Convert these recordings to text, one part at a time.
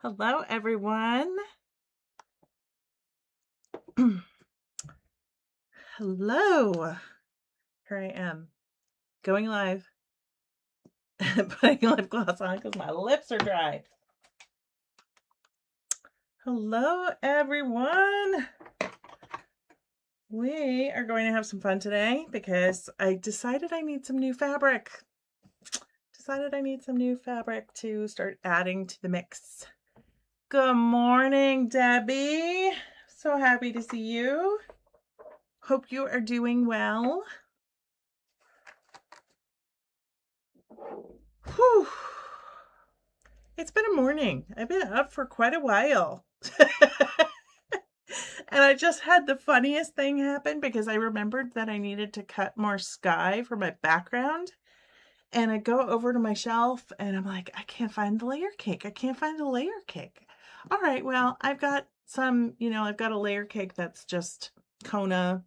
Hello, everyone. Hello. Here I am, going live, putting lip gloss on because my lips are dry. Hello, everyone. We are going to have some fun today because I decided I need some new fabric. To start adding to the mix. Good morning, Debbie. So happy to see you. Hope you are doing well. Whew. It's been a morning. I've been up for quite a while. And I just had the funniest thing happen because I remembered that I needed to cut more sky for my background. And I go over to my shelf and I'm like, I can't find the layer cake. All right, well, I've got I've got a layer cake that's just Kona,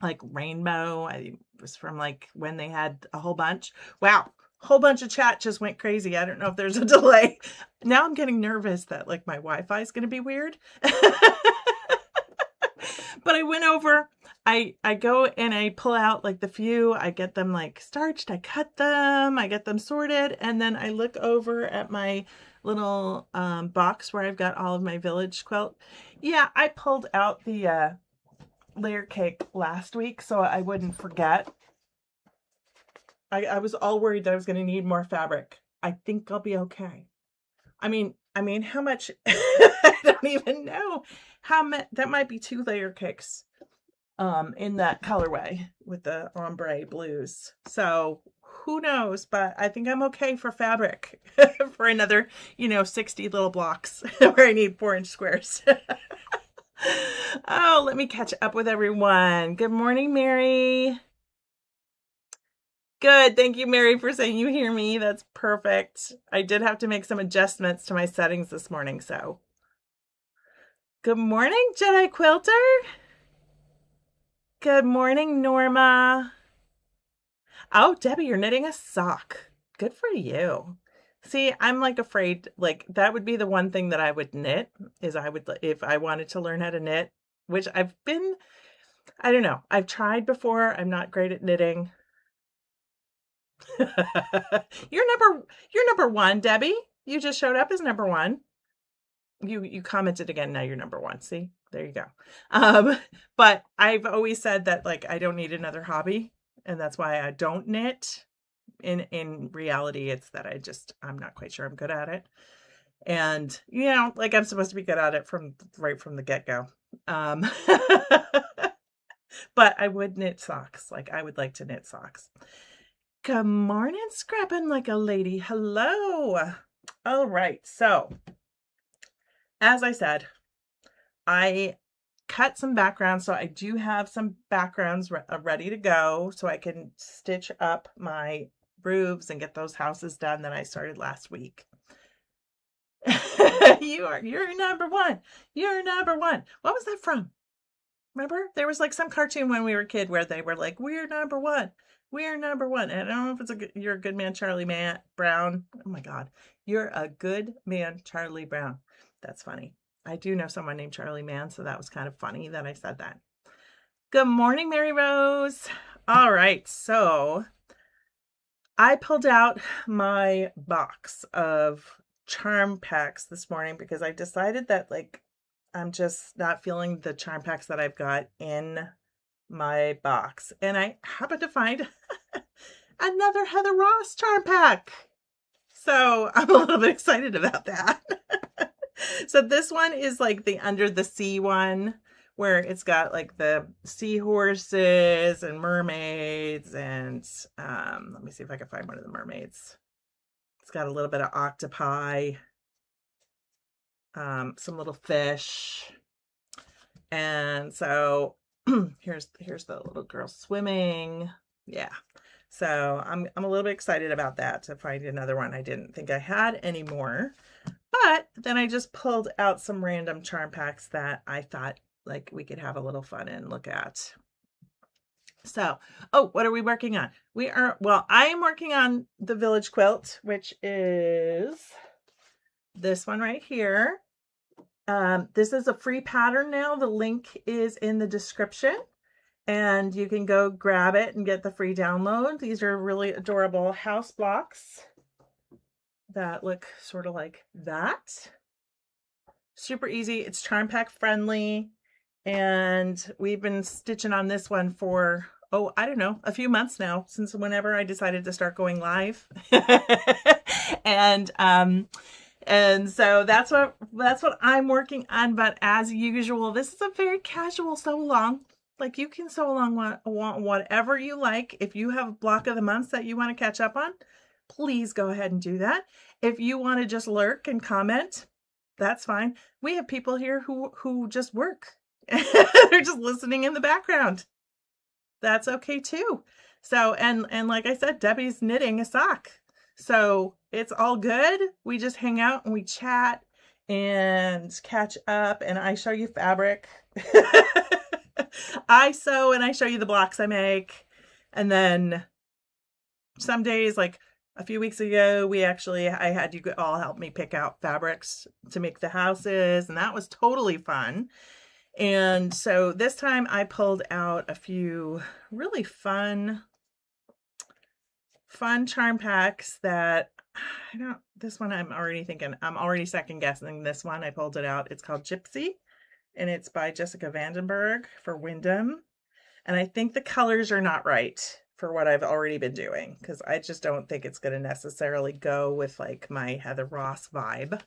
like rainbow. It was from like when they had a whole bunch. Wow, whole bunch of chat just went crazy. I don't know if there's a delay. Now I'm getting nervous that like my Wi-Fi is going to be weird. But I went over, I go and I pull out like the few, I get them like starched, I cut them, I get them sorted, and then I look over at my little box where I've got all of my village quilt. Yeah, I pulled out the layer cake last week so I wouldn't forget. I was all worried that I was going to need more fabric. I think I'll be okay. I mean, how much? I don't even know how much. That might be 2 layer cakes in that colorway with the ombre blues. So who knows, but I think I'm okay for fabric for another, 60 little blocks where I need 4-inch squares. Oh, let me catch up with everyone. Good morning, Mary. Good. Thank you, Mary, for saying you hear me. That's perfect. I did have to make some adjustments to my settings this morning, so. Good morning, Jedi Quilter. Good morning, Norma. Oh, Debbie, you're knitting a sock. Good for you. See, I'm like afraid, like that would be the one thing that I would knit is if I wanted to learn how to knit, which I don't know. I've tried before. I'm not great at knitting. You're number one, Debbie. You just showed up as number one. You commented again. Now you're number one. See, there you go. But I've always said that like I don't need another hobby, and that's why I don't knit. In reality, it's that I'm not quite sure I'm good at it, and like I'm supposed to be good at it right from the get-go. But I would knit socks. Like I would like to knit socks. Good morning, scrapping like a lady. Hello. All right. So, as I said, I cut some backgrounds. So I do have some backgrounds ready to go so I can stitch up my roofs and get those houses done that I started last week. You're number one. You're number one. What was that from? Remember? There was like some cartoon when we were a kid where they were like, we're number one. We're number one. And I don't know if you're a good man, Charlie Brown. Oh my God. You're a good man, Charlie Brown. That's funny. I do know someone named Charlie Mann, so that was kind of funny that I said that. Good morning, Mary Rose. All right, so I pulled out my box of charm packs this morning because I decided that like I'm just not feeling the charm packs that I've got in my box. And I happened to find another Heather Ross charm pack. So I'm a little bit excited about that. So this one is like the Under the Sea one, where it's got like the seahorses and mermaids and let me see if I can find one of the mermaids. It's got a little bit of octopi, some little fish. And so here's the little girl swimming. Yeah. So I'm a little bit excited about that, to find another one. I didn't think I had anymore. But then I just pulled out some random charm packs that I thought like we could have a little fun and look at. So, what are we working on? I am working on the village quilt, which is this one right here. This is a free pattern now. The link is in the description, and you can go grab it and get the free download. These are really adorable house blocks that look sort of like that. Super easy. It's charm pack friendly, and we've been stitching on this one for, oh, I don't know, a few months now, since whenever I decided to start going live. and so that's what I'm working on. But as usual, this is a very casual sew along. Like, you can sew along want whatever you like. If you have a block of the months that you want to catch up on, please go ahead and do that. If you want to just lurk and comment, that's fine. We have people here who just work. They're just listening in the background. That's okay too. So, and like I said, Debbie's knitting a sock. So it's all good. We just hang out and we chat and catch up, and I show you fabric. I sew and I show you the blocks I make. And then some days, like a few weeks ago, I had you all help me pick out fabrics to make the houses, and that was totally fun. And so this time I pulled out a few really fun charm packs that this one I'm already second guessing this one. I pulled it out. It's called Gypsy, and it's by Jessica Vandenberg for Wyndham. And I think the colors are not right for what I've already been doing, because I just don't think it's going to necessarily go with like my Heather Ross vibe.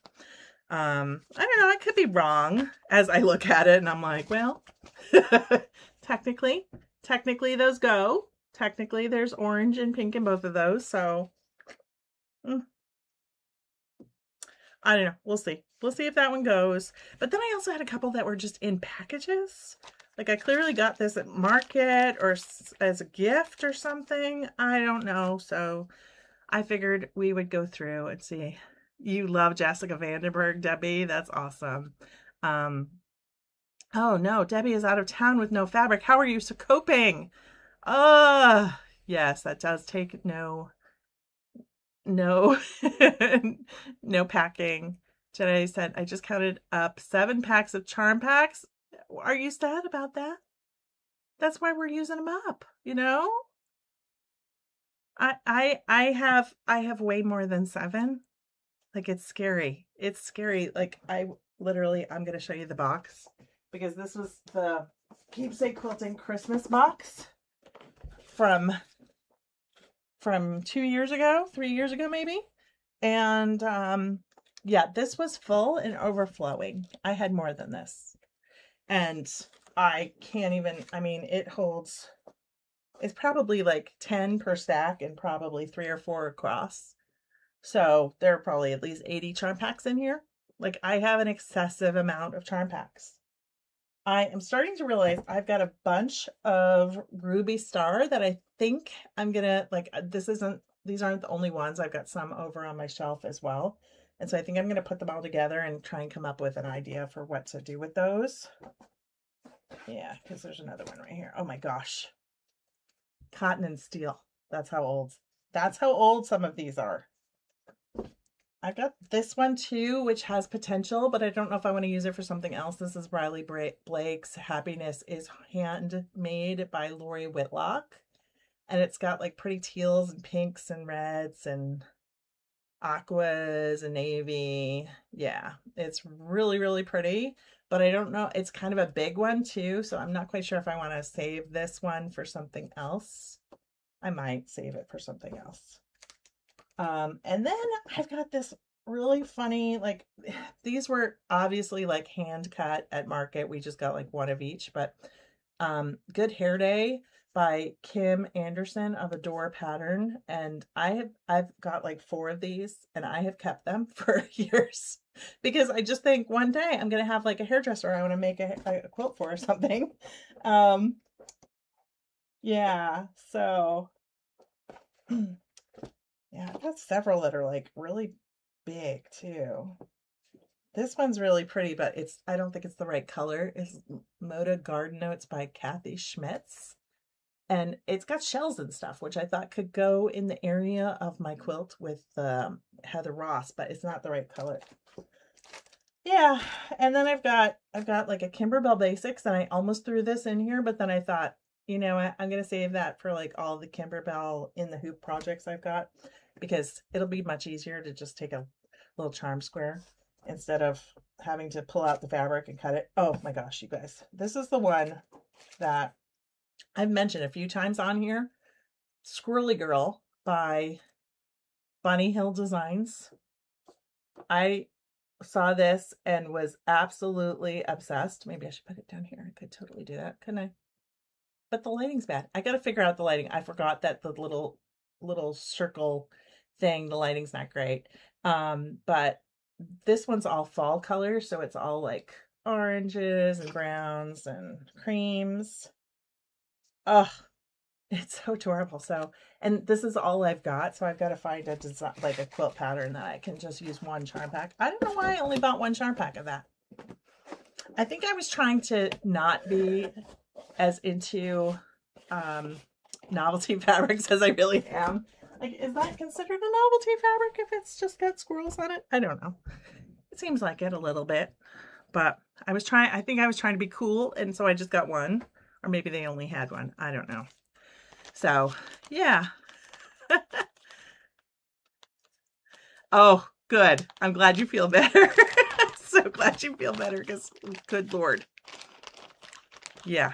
I don't know, I could be wrong as I look at it and I'm like, well, technically those go. Technically there's orange and pink in both of those, so I don't know. We'll see. We'll see if that one goes. But then I also had a couple that were just in packages. Like, I clearly got this at market or as a gift or something. I don't know. So I figured we would go through and see. You love Jessica Vandenberg, Debbie. That's awesome. Oh no, Debbie is out of town with no fabric. How are you coping? Yes, that does take no no packing. Today said I just counted up 7 packs of charm packs. Are you sad about that? That's why we're using them up, you know? I have way more than 7. Like, it's scary. It's scary. Like, I'm going to show you the box, because this was the Keepsake Quilting Christmas box from 2 years ago, 3 years ago maybe. And yeah, this was full and overflowing. I had more than this. And I can't even, I mean, it's probably like 10 per stack and probably 3 or 4 across. So there are probably at least 80 charm packs in here. Like, I have an excessive amount of charm packs. I am starting to realize I've got a bunch of Ruby Star that I think I'm gonna, like, these aren't the only ones. I've got some over on my shelf as well. And so I think I'm gonna put them all together and try and come up with an idea for what to do with those. Yeah, because there's another one right here. Oh my gosh. Cotton and steel. That's how old some of these are. I've got this one too, which has potential, but I don't know if I want to use it for something else. This is Riley Blake's Happiness is Handmade by Lori Whitlock. And it's got like pretty teals and pinks and reds and aquas and navy. Yeah, it's really, really pretty, but I don't know. It's kind of a big one too, so I'm not quite sure if I want to save this one for something else. I might save it for something else. And then I've got this really funny, like, these were obviously like hand cut at market. We just got like one of each, but Good Hair Day by Kim Anderson of Adore Pattern. And I've got like 4 of these, and I have kept them for years, because I just think one day I'm going to have like a hairdresser I want to make a quilt for or something. Yeah, so yeah, I've got several that are like really big too. This one's really pretty, but I don't think it's the right color. It's Moda Garden Notes by Kathy Schmitz. And it's got shells and stuff, which I thought could go in the area of my quilt with Heather Ross, but it's not the right color. Yeah, and then I've got like a Kimberbell Basics, and I almost threw this in here, but then I thought, you know what, I'm gonna save that for like all the Kimberbell in the hoop projects I've got, because it'll be much easier to just take a little charm square instead of having to pull out the fabric and cut it. Oh my gosh, you guys, this is the one that I've mentioned a few times on here. Squirrely Girl by Bunny Hill Designs. I saw this and was absolutely obsessed. Maybe I should put it down here. I could totally do that, couldn't I? But the lighting's bad. I got to figure out the lighting. I forgot that the little circle thing, the lighting's not great. But this one's all fall colors, so it's all like oranges and browns and creams. Oh, it's so adorable. So, and this is all I've got. So I've got to find a design, like a quilt pattern that I can just use one charm pack. I don't know why I only bought one charm pack of that. I think I was trying to not be as into novelty fabrics as I really am. Like, is that considered a novelty fabric if it's just got squirrels on it? I don't know. It seems like it a little bit, but I think I was trying to be cool, and so I just got one, or maybe they only had one. I don't know. So, yeah. Oh, good. I'm glad you feel better. So glad you feel better, because good Lord. Yeah.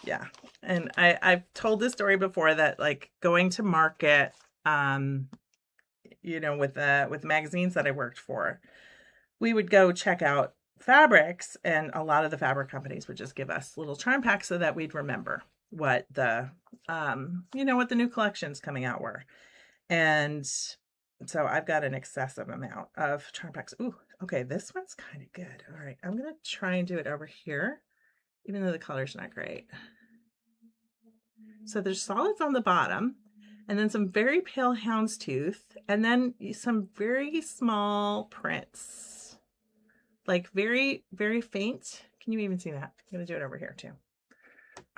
Yeah. And I've told this story before, that like going to market, you know, with magazines that I worked for, we would go check out fabrics, and a lot of the fabric companies would just give us little charm packs so that we'd remember what the you know, what the new collections coming out were. And so I've got an excessive amount of charm packs. Ooh, okay, this one's kind of good. All right, I'm gonna try and do it over here, even though the color's not great. So there's solids on the bottom, and then some very pale houndstooth, and then some very small prints, like very, very faint. Can you even see that? I'm gonna do it over here too.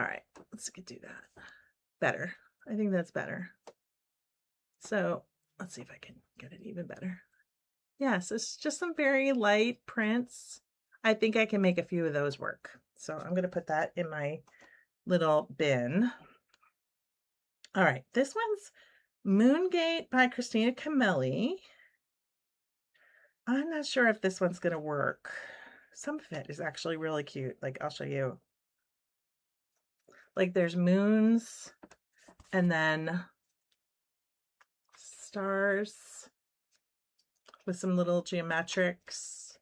All right, let's do that. Better. I think that's better. So let's see if I can get it even better. Yes, it's just some very light prints. I think I can make a few of those work. So I'm gonna put that in my little bin. All right, this one's Moongate by Christina Camelli. I'm not sure if this one's gonna work. Some of it is actually really cute. Like, I'll show you. Like, there's moons and then stars with some little geometrics,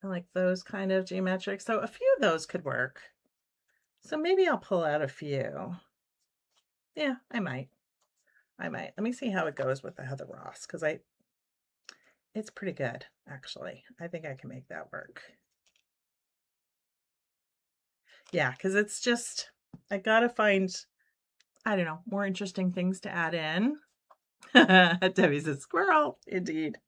and like those kind of geometrics. So a few of those could work. So maybe I'll pull out a few. Yeah, I might. Let me see how it goes with the Heather Ross, because it's pretty good, actually. I think I can make that work. Yeah, because it's just, I gotta find, I don't know, more interesting things to add in. Debbie says, squirrel. Indeed.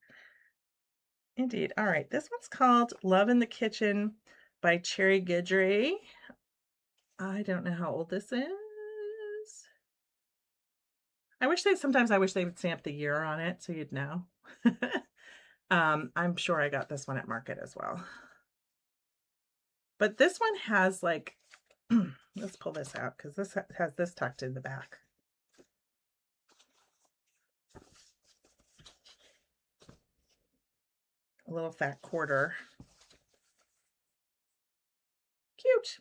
Indeed. All right, this one's called Love in the Kitchen by Cherry Guidry. I don't know how old this is. Sometimes I wish they would stamp the year on it so you'd know. I'm sure I got this one at market as well. But this one has like, let's pull this out, because this has this tucked in the back. A little fat quarter. Cute.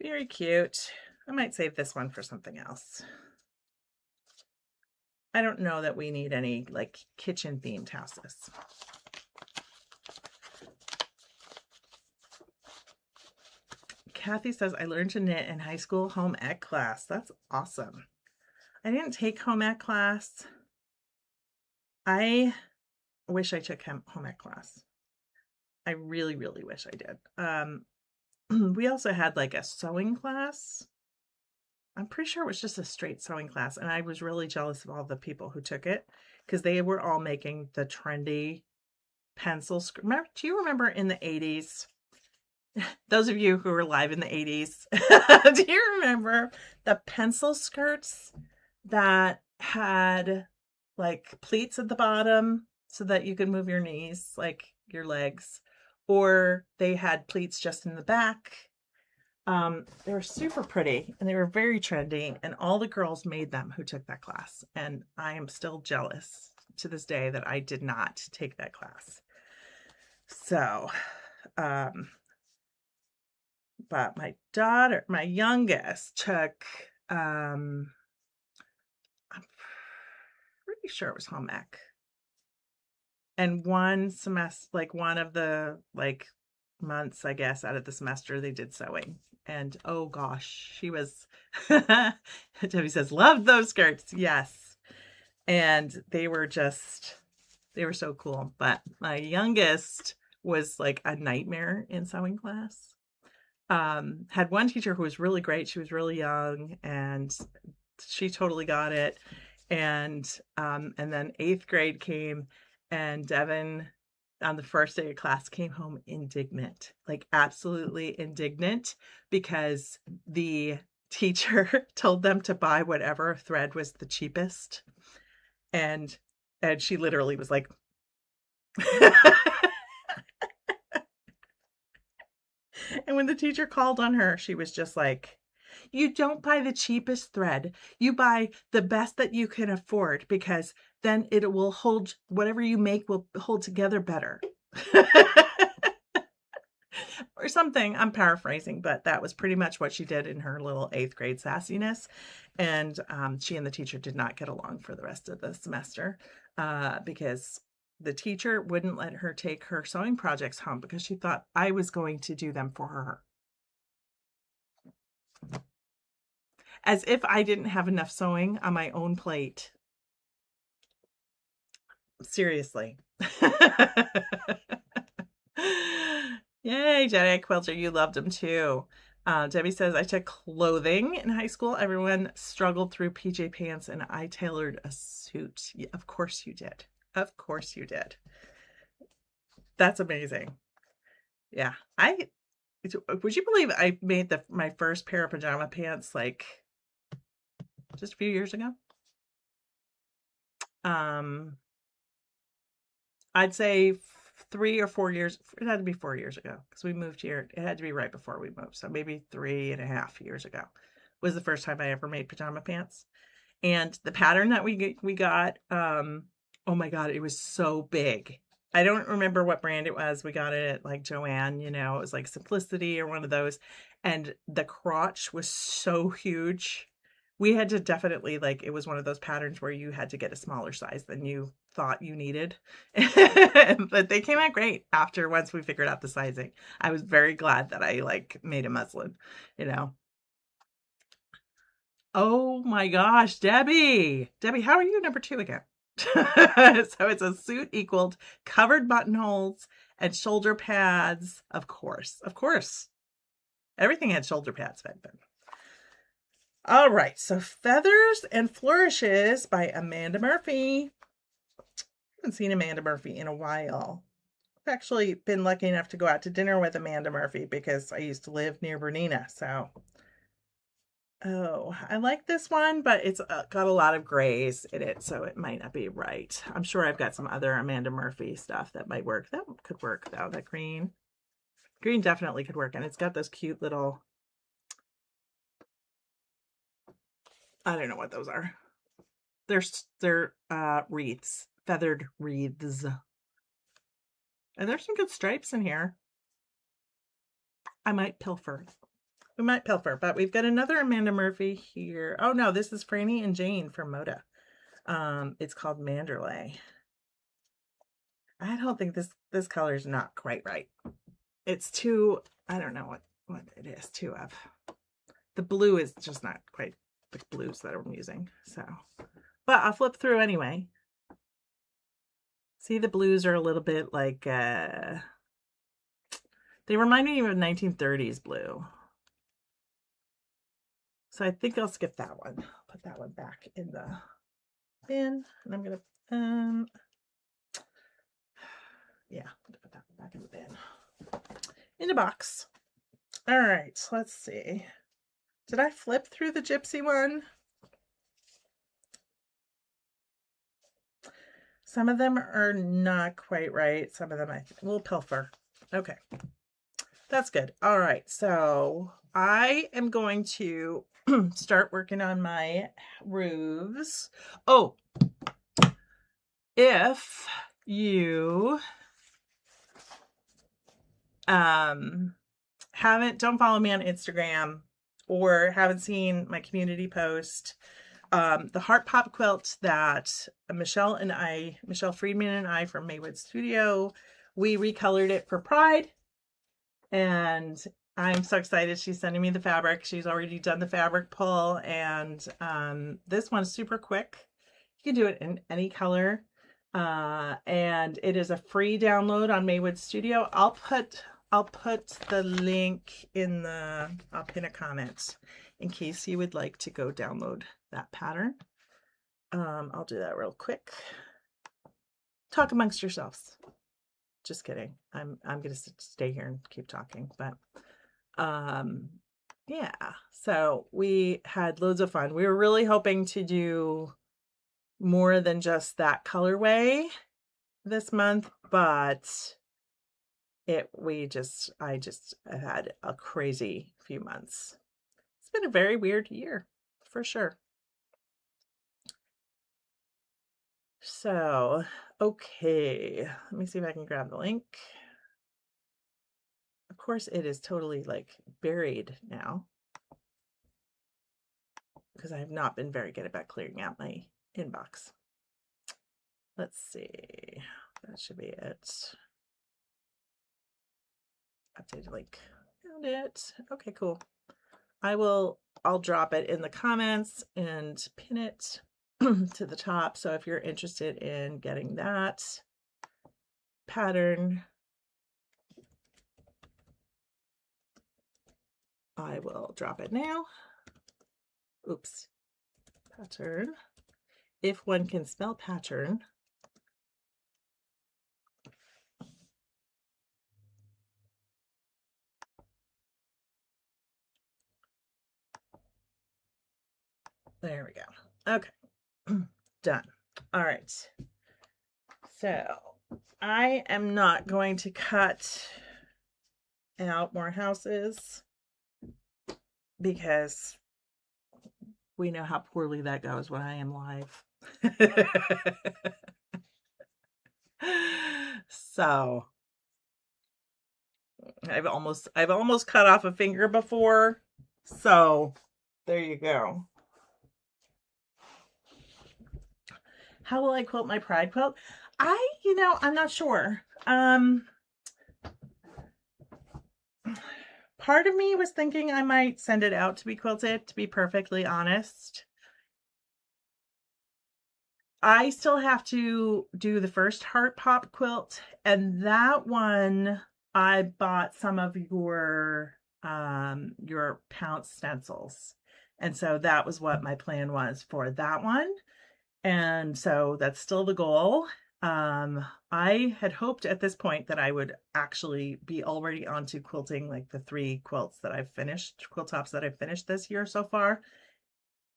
Very cute. I might save this one for something else. I don't know that we need any like kitchen themed houses. Kathy says, I learned to knit in high school home ec class. That's awesome. I didn't take home ec class. I wish I took home ec class. I really, really wish I did. We also had like a sewing class. I'm pretty sure it was just a straight sewing class, and I was really jealous of all the people who took it, because they were all making the trendy pencil. Do you remember in the 80s Those of you who were alive in the 80s, do you remember the pencil skirts that had like pleats at the bottom so that you could move your knees, like your legs, or they had pleats just in the back? They were super pretty and they were very trendy, and all the girls made them who took that class. And I am still jealous to this day that I did not take that class. So, um, but my daughter, my youngest, took, I'm pretty sure it was home ec. And one semester, like one of the like months, I guess, out of the semester, they did sewing. And oh gosh, she was, Debbie says, loved those skirts. Yes. And they were so cool. But my youngest was like a nightmare in sewing class. Had one teacher who was really great. She was really young and she totally got it. And then 8th grade came, and Devin on the first day of class came home indignant, like absolutely indignant, because the teacher told them to buy whatever thread was the cheapest. And she literally was like, and when the teacher called on her, she was just like, you don't buy the cheapest thread. You buy the best that you can afford, because then it will hold, whatever you make will hold together better. Or something. I'm paraphrasing, but that was pretty much what she did in her little 8th grade sassiness. And she and the teacher did not get along for the rest of the semester because the teacher wouldn't let her take her sewing projects home because she thought I was going to do them for her. As if I didn't have enough sewing on my own plate. Seriously. Yay, Jedi Quilter, you loved them too. Debbie says, I took clothing in high school. Everyone struggled through PJ pants and I tailored a suit. Yeah, of course you did. Of course you did. That's amazing. Yeah. Would you believe I made my first pair of pajama pants like just a few years ago? I'd say 3 or 4 years. It had to be 4 years ago because we moved here. It had to be right before we moved. So maybe 3.5 years ago was the first time I ever made pajama pants. And the pattern that we got, oh my God, it was so big. I don't remember what brand it was. We got it at like Joann, it was like Simplicity or one of those. And the crotch was so huge. We had to definitely, like, it was one of those patterns where you had to get a smaller size than you thought you needed. But they came out great once we figured out the sizing. I was very glad that I like made a muslin, Oh my gosh, Debbie. Debbie, how are you number 2 again? So it's a suit equaled covered buttonholes and shoulder pads. Of course. Of course. Everything had shoulder pads back then. All right, so Feathers and Flourishes by Amanda Murphy. I haven't seen Amanda Murphy in a while. I've actually been lucky enough to go out to dinner with Amanda Murphy because I used to live near Bernina, so. Oh, I like this one, but it's got a lot of grays in it, so it might not be right. I'm sure I've got some other Amanda Murphy stuff that might work. That could work, though, that green. Green definitely could work, and it's got those cute little, I don't know what those are. They're wreaths, feathered wreaths. And there's some good stripes in here. I might pilfer. We might pilfer, but we've got another Amanda Murphy here. Oh no, this is Franny and Jane from Moda. It's called Manderley. I don't think this color is not quite right. It's too, I don't know what it is too of. The blue is just not quite the blues that I'm using. So, but I'll flip through anyway. See, the blues are a little bit like, they remind me of a 1930s blue. So I think I'll skip that one. Put that one back in the bin. And I'm going to, yeah, put that one back in the bin. In a box. All right, let's see. Did I flip through the gypsy one? Some of them are not quite right. Some of them will pilfer. Okay, that's good. All right, so I am going to start working on my roofs. Oh, if you don't follow me on Instagram or haven't seen my community post, the heart pop quilt that Michelle Friedman and I from Maywood Studio, we recolored it for Pride, and I'm so excited. She's sending me the fabric. She's already done the fabric pull, and this one's super quick. You can do it in any color, and it is a free download on Maywood Studio. I'll put the link in I'll pin a comment in case you would like to go download that pattern. I'll do that real quick. Talk amongst yourselves. Just kidding. I'm gonna stay here and keep talking, but yeah. So we had loads of fun. We were really hoping to do more than just that colorway this month, but I just had a crazy few months. It's been a very weird year for sure. So, okay, let me see if I can grab the link. Of course, it is totally like buried now because I have not been very good about clearing out my inbox. Let's see, that should be it. Updated link, found it. Okay, cool. I'll drop it in the comments and pin it to the top. So if you're interested in getting that pattern, I will drop it now. Oops. Pattern. If one can spell pattern. There we go. Okay. Done. All right. So I am not going to cut out more houses because we know how poorly that goes when I am live. So I've almost cut off a finger before. So there you go. How will I quilt my Pride quilt? I'm not sure. Part of me was thinking I might send it out to be quilted, to be perfectly honest. I still have to do the first heart pop quilt, and that one I bought some of your pounce stencils. And so that was what my plan was for that one. And so that's still the goal. I had hoped at this point that I would actually be already onto quilting like the 3 quilts that I've finished, quilt tops that I've finished this year so far.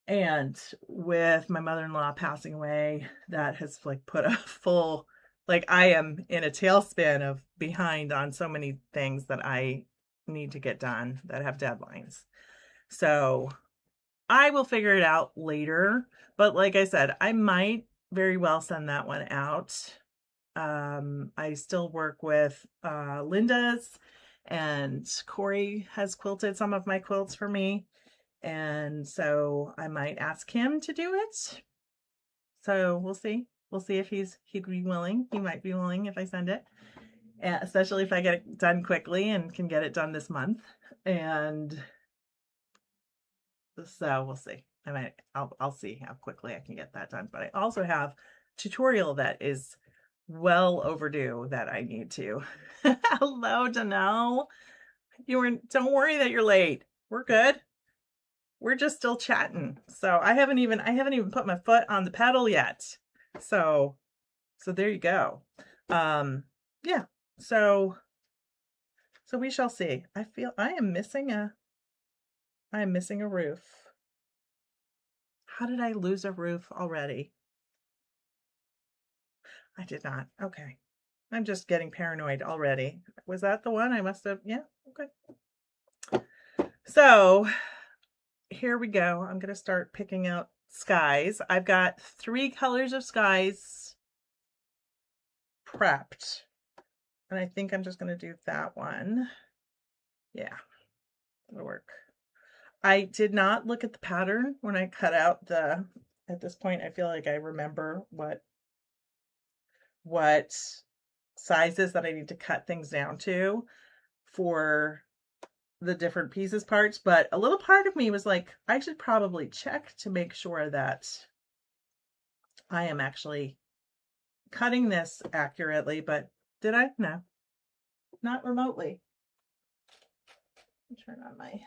And with my mother-in-law passing away, that has like put a full, like I am in a tailspin of behind on so many things that I need to get done that have deadlines. So I will figure it out later. But like I said, I might very well send that one out. I still work with Linda's, and Corey has quilted some of my quilts for me. And so I might ask him to do it. So we'll see. We'll see if he'd be willing. He might be willing if I send it, especially if I get it done quickly and can get it done this month. And so we'll see. I'll see how quickly I can get that done. But I also have tutorial that is well overdue that I need to. Hello, Danelle. Don't worry that you're late. We're good. We're just still chatting. So I haven't even put my foot on the pedal yet. So there you go. Yeah. So So we shall see. I feel I am missing a roof. How did I lose a roof already? I did not. Okay. I'm just getting paranoid already. Was that the one? I must have, yeah, okay. So here we go. I'm going to start picking out skies. I've got 3 colors of skies prepped. And I think I'm just going to do that one. Yeah, that'll work. I did not look at the pattern when I cut out at this point, I feel like I remember what sizes that I need to cut things down to for the different pieces parts, but a little part of me was like, I should probably check to make sure that I am actually cutting this accurately, but did I? No, not remotely. Let me turn on my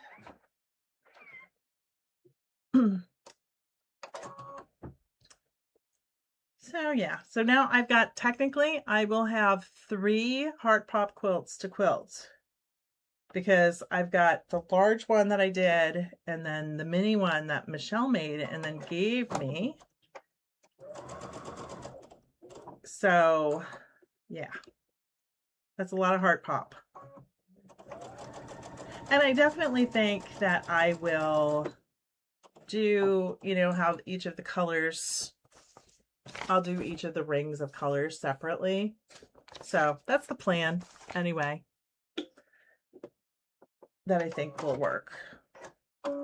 so yeah, so now I've got, technically I will have 3 heart pop quilts to quilt, because I've got the large one that I did and then the mini one that Michelle made and then gave me. So yeah, that's a lot of heart pop. And I definitely think that I will do, you know, how each of the colors, I'll do each of the rings of colors separately. So that's the plan anyway, that I think will work. Yeah.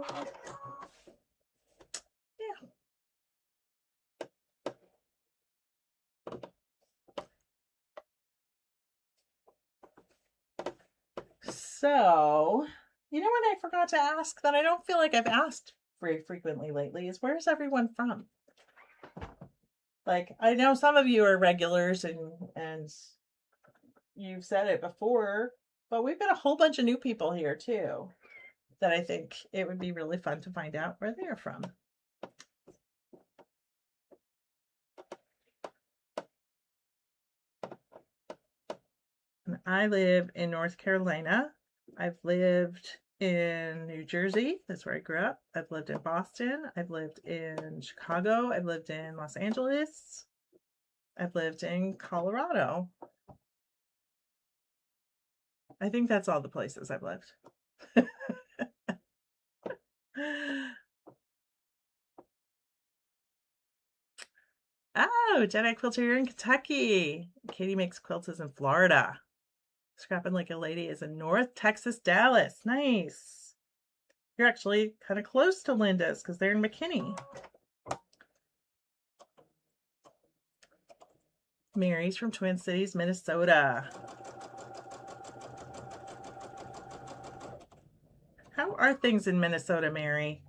So, you know what I forgot to ask that I don't feel like I've asked very frequently lately is, where's everyone from? Like, I know some of you are regulars and you've said it before, but we've got a whole bunch of new people here too that I think it would be really fun to find out where they're from. And I live in North Carolina. I've lived in New Jersey. That's where I grew up. I've lived in Boston. I've lived in Chicago. I've lived in Los Angeles. I've lived in Colorado. I think that's all the places I've lived. Oh, Jedi Quilter, you're in Kentucky. Katie makes quilts in Florida. Scrapping Like a Lady is in North Texas, Dallas. Nice. You're actually kind of close to Linda's because they're in McKinney. Mary's from Twin Cities, Minnesota. How are things in Minnesota, Mary?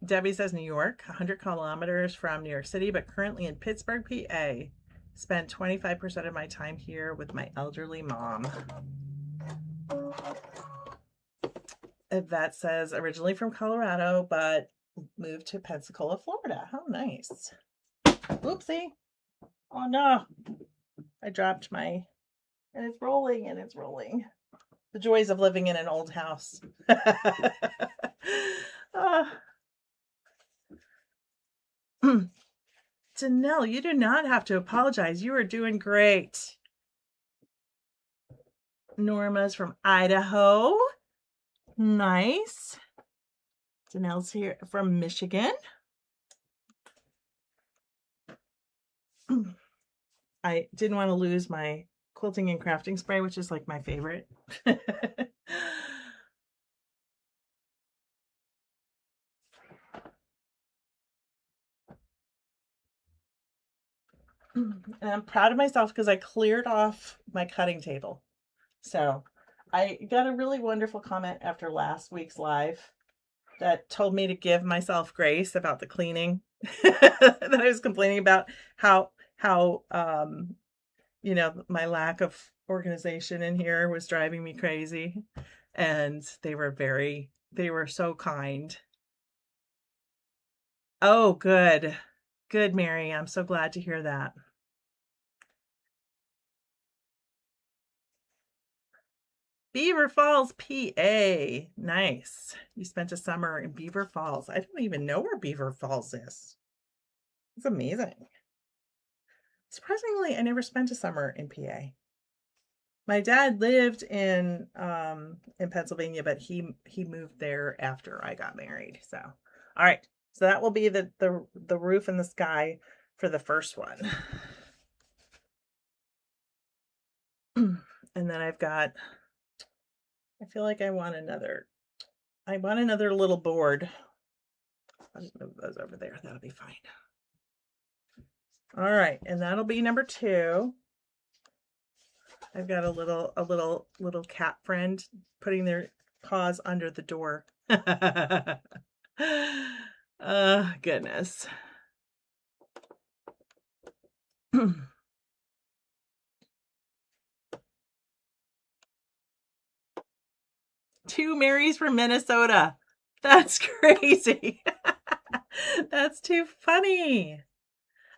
Debbie says New York, 100 kilometers from New York City, but currently in Pittsburgh, PA. Spent 25% of my time here with my elderly mom. Yvette says originally from Colorado, but moved to Pensacola, Florida. How nice. Oopsie. Oh no. I dropped my, and it's rolling and it's rolling. The joys of living in an old house. Danelle, you do not have to apologize. You are doing great. Norma's from Idaho. Nice. Danelle's here from Michigan. I didn't want to lose my quilting and crafting spray, which is like my favorite. And I'm proud of myself because I cleared off my cutting table. So I got a really wonderful comment after last week's live that told me to give myself grace about the cleaning that I was complaining about, how you know, my lack of organization in here was driving me crazy. And they were so kind. Oh, good. Good, Mary. I'm so glad to hear that. Beaver Falls, PA. Nice. You spent a summer in Beaver Falls. I don't even know where Beaver Falls is. It's amazing. Surprisingly, I never spent a summer in PA. My dad lived in Pennsylvania, but he moved there after I got married. So, all right. So that will be the roof and the sky for the first one. And then I've got, I feel like I want another little board. I'll just move those over there. That'll be fine. All right, and that'll be number 2. I've got a little cat friend putting their paws under the door. Oh, goodness. 2 Marys from Minnesota. That's crazy. That's too funny.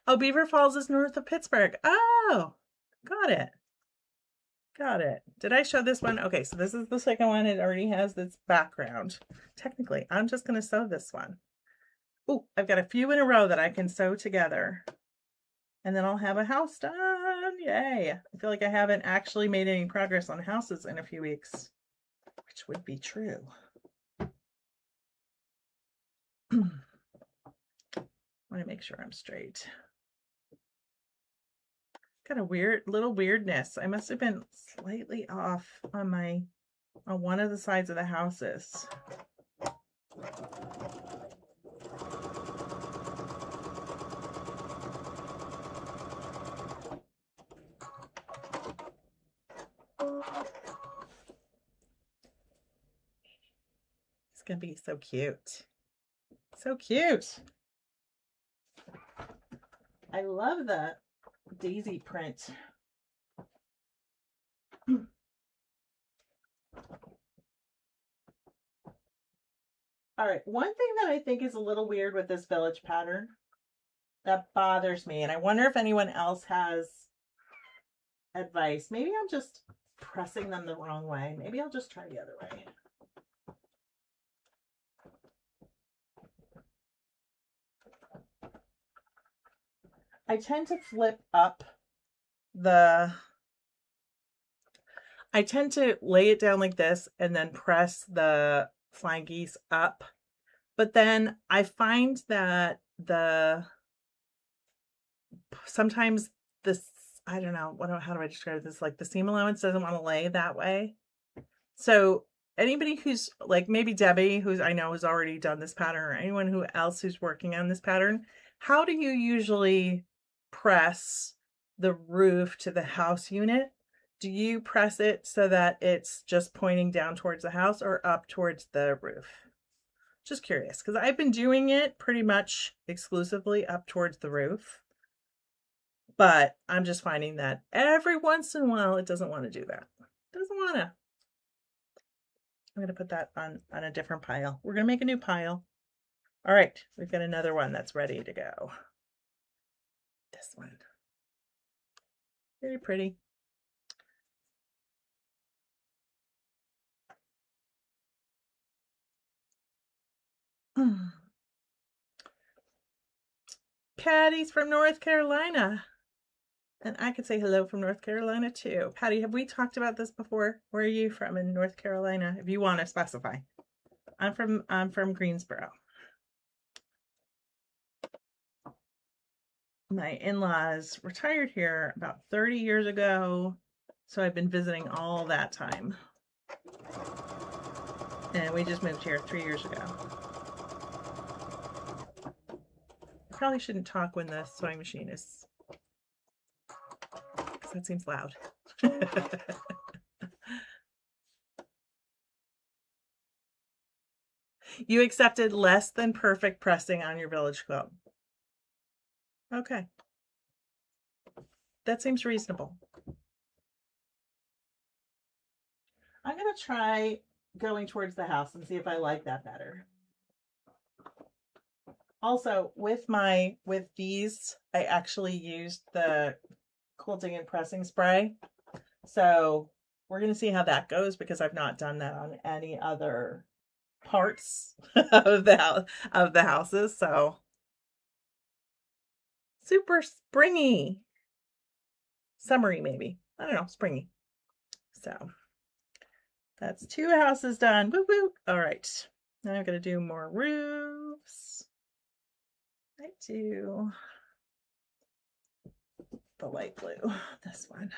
Oh, Beaver Falls is north of Pittsburgh. Oh, got it. Got it. Did I show this one? Okay, so this is the second one. It already has this background. Technically, I'm just going to sew this one. Oh, I've got a few in a row that I can sew together. And then I'll have a house done. Yay. I feel like I haven't actually made any progress on houses in a few weeks, which would be true. I want to make sure I'm straight. Got a little weirdness. I must have been slightly off on one of the sides of the houses. It's gonna be so cute. So cute. I love the daisy print. All right, one thing that I think is a little weird with this village pattern that bothers me, and I wonder if anyone else has advice. Maybe I'm just pressing them the wrong way. Maybe I'll just try the other way. I tend to I tend to lay it down like this and then press the flying geese up. But then I find that sometimes this, I don't know, how do I describe this? Like the seam allowance doesn't want to lay that way. So anybody who's like maybe Debbie, who's I know has already done this pattern, or anyone else who's working on this pattern, how do you usually press the roof to the house unit? Do you press it so that it's just pointing down towards the house or up towards the roof? Just curious, because I've been doing it pretty much exclusively up towards the roof. But I'm just finding that every once in a while it doesn't want to do that. It doesn't want to. I'm going to put that on a different pile. We're going to make a new pile. All right, we've got another one that's ready to go. This one. Very pretty. Patty's from North Carolina. And I could say hello from North Carolina too. Patty, have we talked about this before? Where are you from in North Carolina? If you want to specify. I'm from Greensboro. My in-laws retired here about 30 years ago, so I've been visiting all that time. And we just moved here 3 years ago. I probably shouldn't talk when the sewing machine is, because that seems loud. You accepted less than perfect pressing on your village quilt. Okay. That seems reasonable. I'm going to try going towards the house and see if I like that better. Also, with these, I actually used the quilting and pressing spray. So we're gonna see how that goes because I've not done that on any other parts of the houses. So super springy, summery maybe. I don't know, springy. So that's 2 houses done. Woo woo. All right. Now I'm gonna do more roofs. I do the light blue. This one.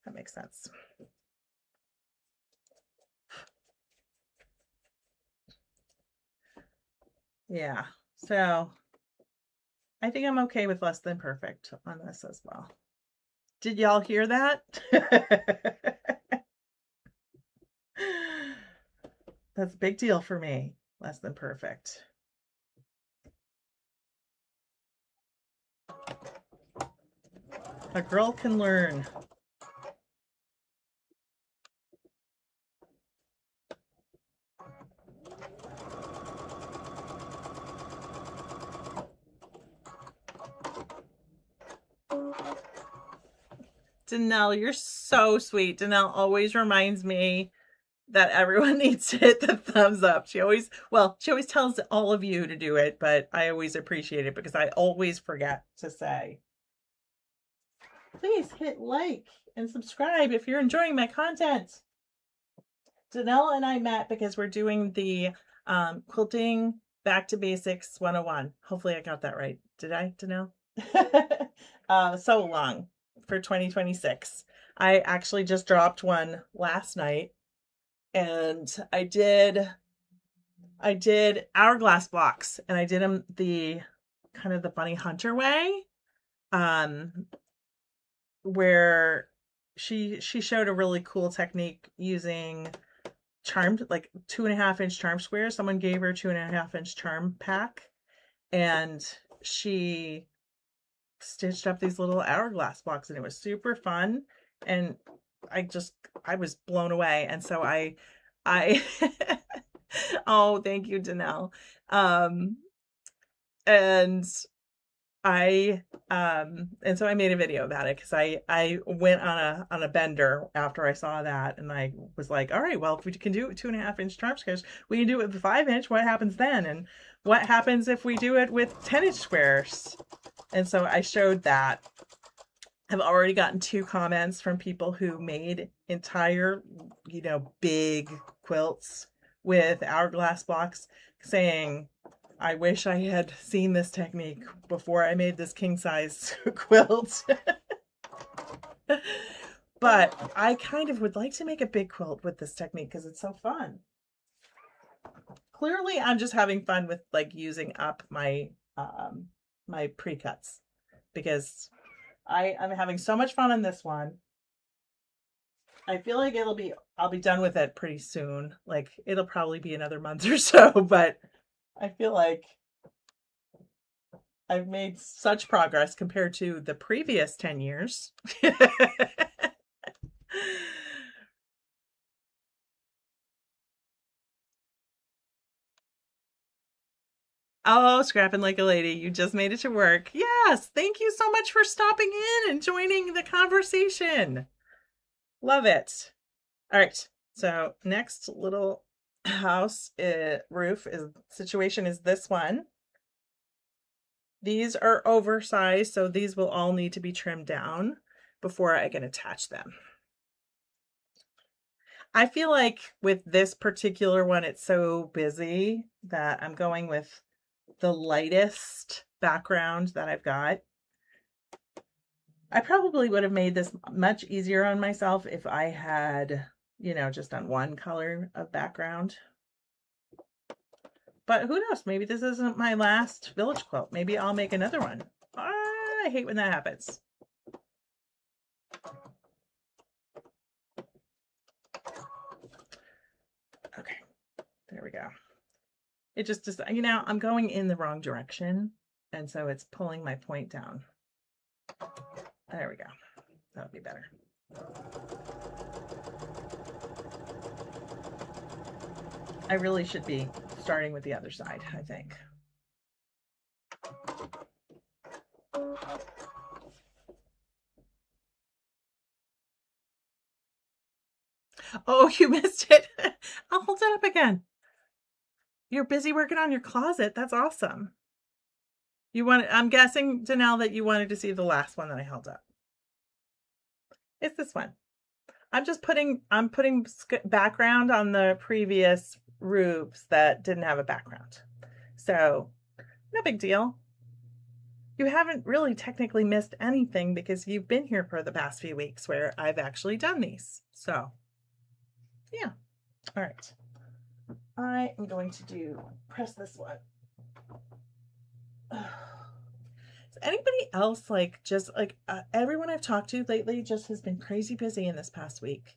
That makes sense. Yeah. So I think I'm okay with less than perfect on this as well. Did y'all hear that? That's a big deal for me. Less than perfect. A girl can learn. Danelle, you're so sweet. Danelle always reminds me that everyone needs to hit the thumbs up. She always tells all of you to do it, but I always appreciate it because I always forget to say. Please hit like and subscribe if you're enjoying my content. Danelle and I met because we're doing the quilting back to basics 101. Hopefully I got that right. Did I, Danelle? So long for 2026. I actually just dropped one last night and I did hourglass blocks and I did them the kind of the bunny hunter way, where she showed a really cool technique using charmed, like 2.5-inch charm squares. Someone gave her 2.5-inch charm pack and she stitched up these little hourglass blocks and it was super fun. And I was blown away. And so I oh, thank you, Danelle. And and so I made a video about it because I went on a bender after I saw that and I was like, all right, well, if we can do it 2.5-inch charm squares, we can do it with 5-inch. What happens then? And what happens if we do it with 10-inch squares? And so I showed that. I've already gotten 2 comments from people who made entire, big quilts with hourglass blocks saying, I wish I had seen this technique before I made this king size quilt. But I kind of would like to make a big quilt with this technique because it's so fun. Clearly, I'm just having fun with like using up my my pre-cuts because I'm having so much fun on this one. I feel like I'll be done with it pretty soon. Like it'll probably be another month or so, but I feel like I've made such progress compared to the previous 10 years. Oh, scrapping like a lady. You just made it to work. Yes. Thank you so much for stopping in and joining the conversation. Love it. All right. So next little house roof situation is this one. These are oversized, so these will all need to be trimmed down before I can attach them. I feel like with this particular one, it's so busy that I'm going with the lightest background that I've got. I probably would have made this much easier on myself if I had, just done one color of background. But who knows? Maybe this isn't my last village quilt. Maybe I'll make another one. I hate when that happens. Okay, there we go. It just, I'm going in the wrong direction. And so it's pulling my point down. There we go. That'll be better. I really should be starting with the other side, I think. Oh, you missed it. I'll hold it up again. You're busy working on your closet. That's awesome. I'm guessing, Danelle, that you wanted to see the last one that I held up. It's this one. I'm putting background on the previous roofs that didn't have a background. So, no big deal. You haven't really technically missed anything because you've been here for the past few weeks where I've actually done these. So, yeah. All right. I am going to press this one. Is anybody else everyone I've talked to lately just has been crazy busy in this past week?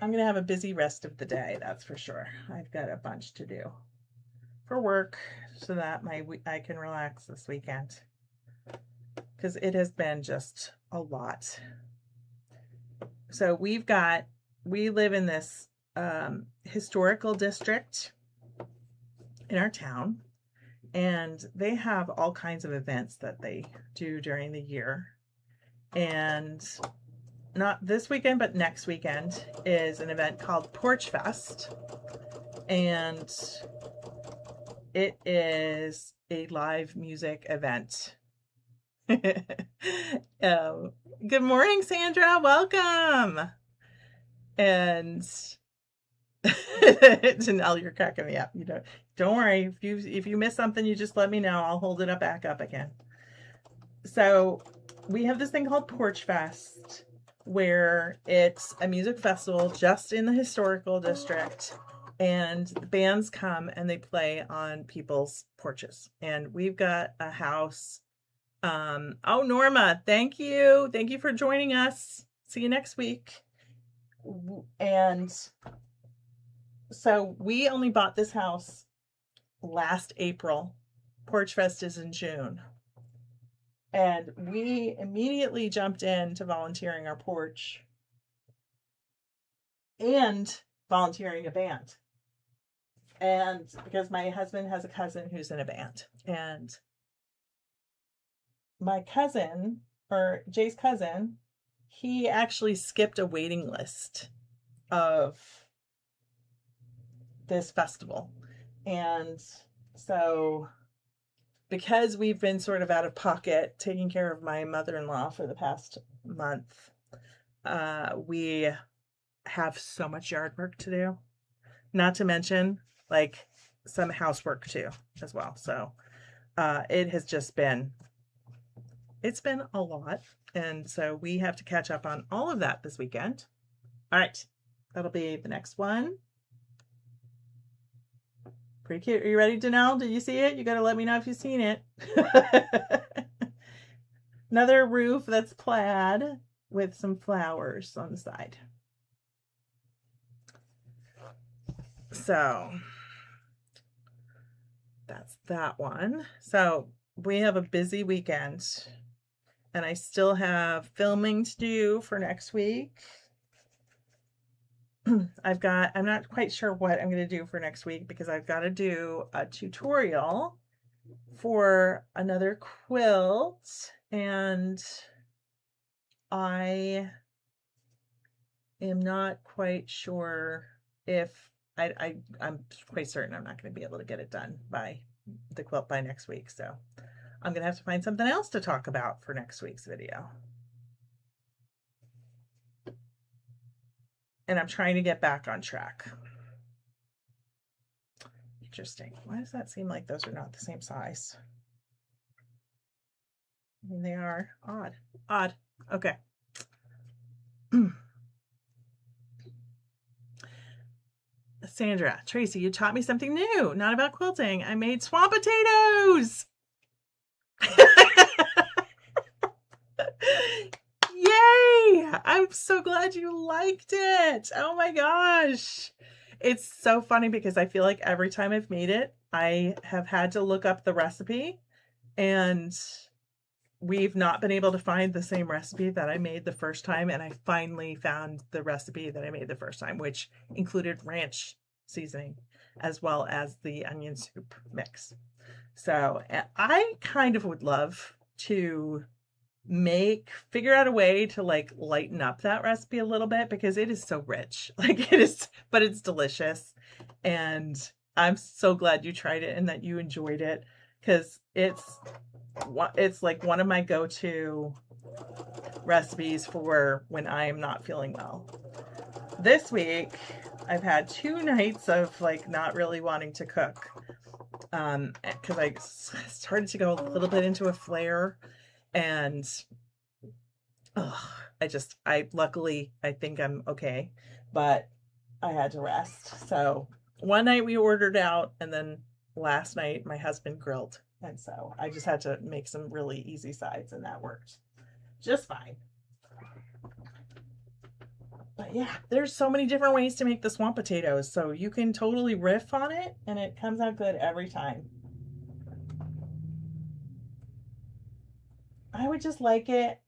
I'm going to have a busy rest of the day, that's for sure. I've got a bunch to do for work so that I can relax this weekend because it has been just a lot. So we live in this historical district in our town, and they have all kinds of events that they do during the year. And not this weekend, but next weekend is an event called Porch Fest. And it is a live music event. Good morning, Sandra. Welcome. And Janelle, you're cracking me up. Don't worry. If you miss something, you just let me know. I'll hold it back up again. So we have this thing called Porch Fest, where it's a music festival just in the historical district, and the bands come and they play on people's porches. And we've got a house. Oh, Norma, thank you for joining us. See you next week. And so we only bought this house last April. Porch Fest is in June. And we immediately jumped into volunteering our porch and volunteering a band. And because my husband has a cousin who's in a band. And my cousin, or Jay's cousin, he actually skipped a waiting list of this festival. And so because we've been sort of out of pocket taking care of my mother-in-law for the past month, we have so much yard work to do, not to mention some housework too as well. So it's been a lot, and so we have to catch up on all of that this weekend. All right, that'll be the next one. Pretty cute. Are you ready, Danelle? Did you see it? You got to let me know if you've seen it. Another roof that's plaid with some flowers on the side. So that's that one. So we have a busy weekend, and I still have filming to do for next week. I'm not quite sure what I'm going to do for next week because I've got to do a tutorial for another quilt, and I am not quite sure if I'm quite certain I'm not going to be able to get it done by the quilt by next week. So I'm going to have to find something else to talk about for next week's video. And I'm trying to get back on track. Interesting. Why does that seem like those are not the same size? I mean, they are odd. Odd. Okay. Sandra, Tracy, you taught me something new, not about quilting. I made swamp potatoes. Yay! I'm so glad you liked it. Oh my gosh. It's so funny because I feel like every time I've made it, I have had to look up the recipe, and we've not been able to find the same recipe that I made the first time. And I finally found the recipe that I made the first time, which included ranch seasoning as well as the onion soup mix. So I kind of would love to figure out a way to like lighten up that recipe a little bit, because it is so rich. Like it is, but it's delicious. And I'm so glad you tried it and that you enjoyed it, because it's like one of my go-to recipes for when I am not feeling well. This week, I've had 2 nights of like not really wanting to cook, because I started to go a little bit into a flare, and luckily, I think I'm okay, but I had to rest. So one night we ordered out, and then last night my husband grilled. And so I just had to make some really easy sides, and that worked just fine. But yeah, there's so many different ways to make the swamp potatoes. So you can totally riff on it, and it comes out good every time. I would just like it.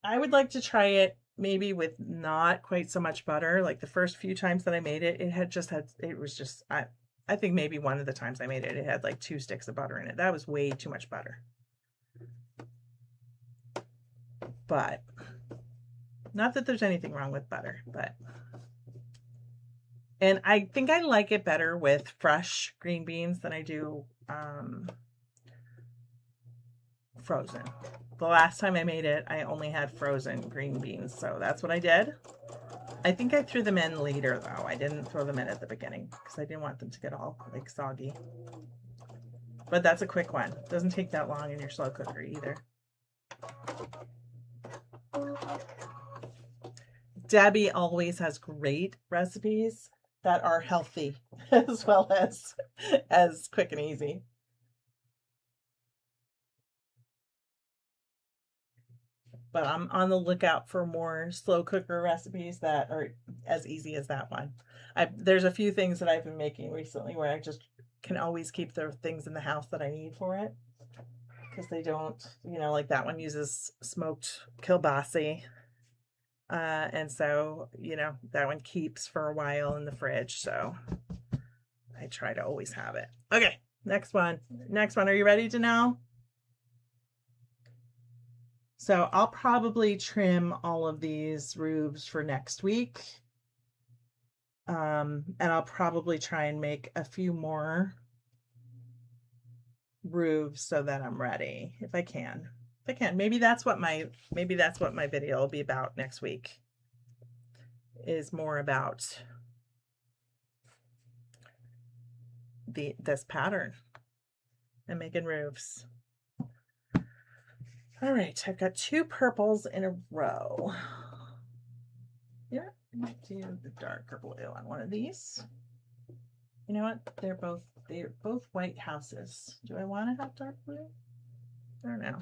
I would like to try it maybe with not quite so much butter. Like the first few times that I made it, it was just, I think maybe one of the times I made it, it had like 2 sticks of butter in it. That was way too much butter. But not that there's anything wrong with butter, and I think I like it better with fresh green beans than I do frozen. The last time I made it, I only had frozen green beans, so that's what I did. I think I threw them in later, though. I didn't throw them in at the beginning because I didn't want them to get all like soggy. But that's a quick one. It doesn't take that long in your slow cooker either. Debbie always has great recipes that are healthy as well as quick and easy. But I'm on the lookout for more slow cooker recipes that are as easy as that one. There's a few things that I've been making recently where I just can always keep the things in the house that I need for it, because they don't, like that one uses smoked kielbasa. And so, that one keeps for a while in the fridge. So I try to always have it. Okay, next one. Are you ready to know? So I'll probably trim all of these roofs for next week. And I'll probably try and make a few more roofs so that I'm ready if I can. Maybe that's what my video will be about next week. Is more about this pattern and making roofs. All right, I've got 2 purples in a row. Yeah, I might do the darker blue on one of these. You know what? They're both white houses. Do I want to have dark blue? I don't know.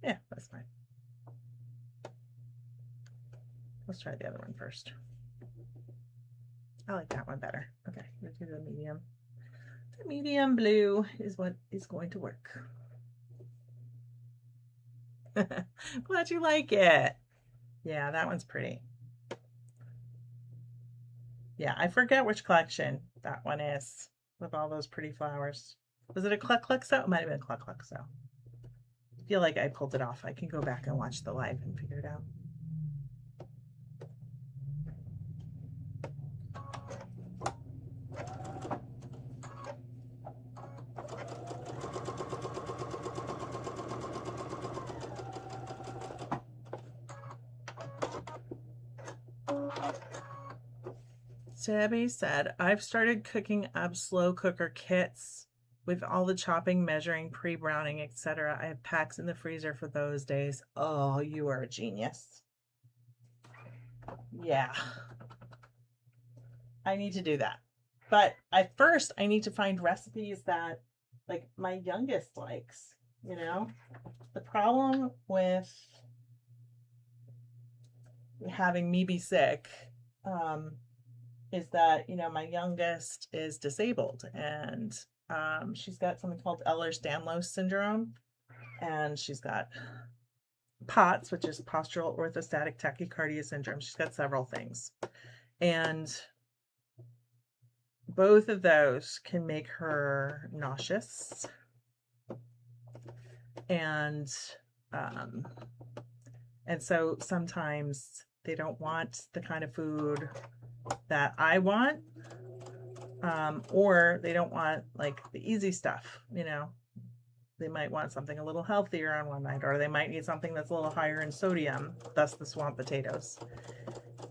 Yeah, that's fine. Let's try the other one first. I like that one better. Okay, let's do the medium. The medium blue is what is going to work. Glad you like it. Yeah, that one's pretty. Yeah, I forget which collection that one is with all those pretty flowers. Was it a Cluck Cluck Sew? It might have been a Cluck Cluck Sew. I feel like I pulled it off. I can go back and watch the live and figure it out. Debbie said, I've started cooking up slow cooker kits with all the chopping, measuring, pre-browning, etc. I have packs in the freezer for those days. Oh, you are a genius. Yeah. I need to do that. But at first, I need to find recipes that like my youngest likes, The problem with having me be sick, is that my youngest is disabled, and she's got something called Ehlers-Danlos syndrome, and she's got POTS, which is postural orthostatic tachycardia syndrome. She's got several things, and both of those can make her nauseous, and And so sometimes they don't want the kind of food that I want, or they don't want like the easy stuff, you know. They might want something a little healthier on one night, or they might need something that's a little higher in sodium, thus the swamp potatoes.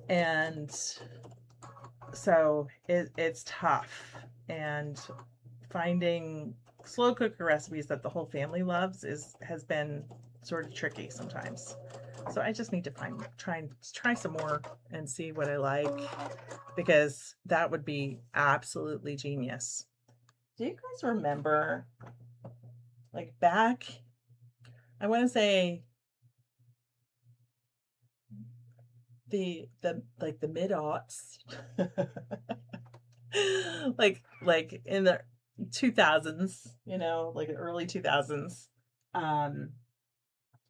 And so it's tough. And finding slow cooker recipes that the whole family loves has been sort of tricky sometimes. So I just need to try some more and see what I like, because that would be absolutely genius. Do you guys remember, like back, I want to say the like the mid-aughts, like in the 2000s, you know, like the early 2000s.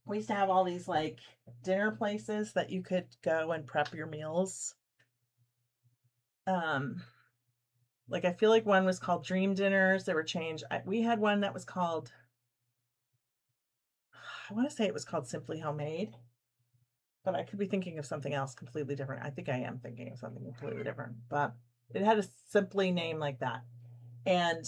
We used to have all these like dinner places that you could go and prep your meals. Like I feel like one was called Dream Dinners. They were changed. We had one that was called, I want to say it was called Simply Homemade, but I could be thinking of something else completely different. I think I am thinking of something completely different, but it had a simply name like that. And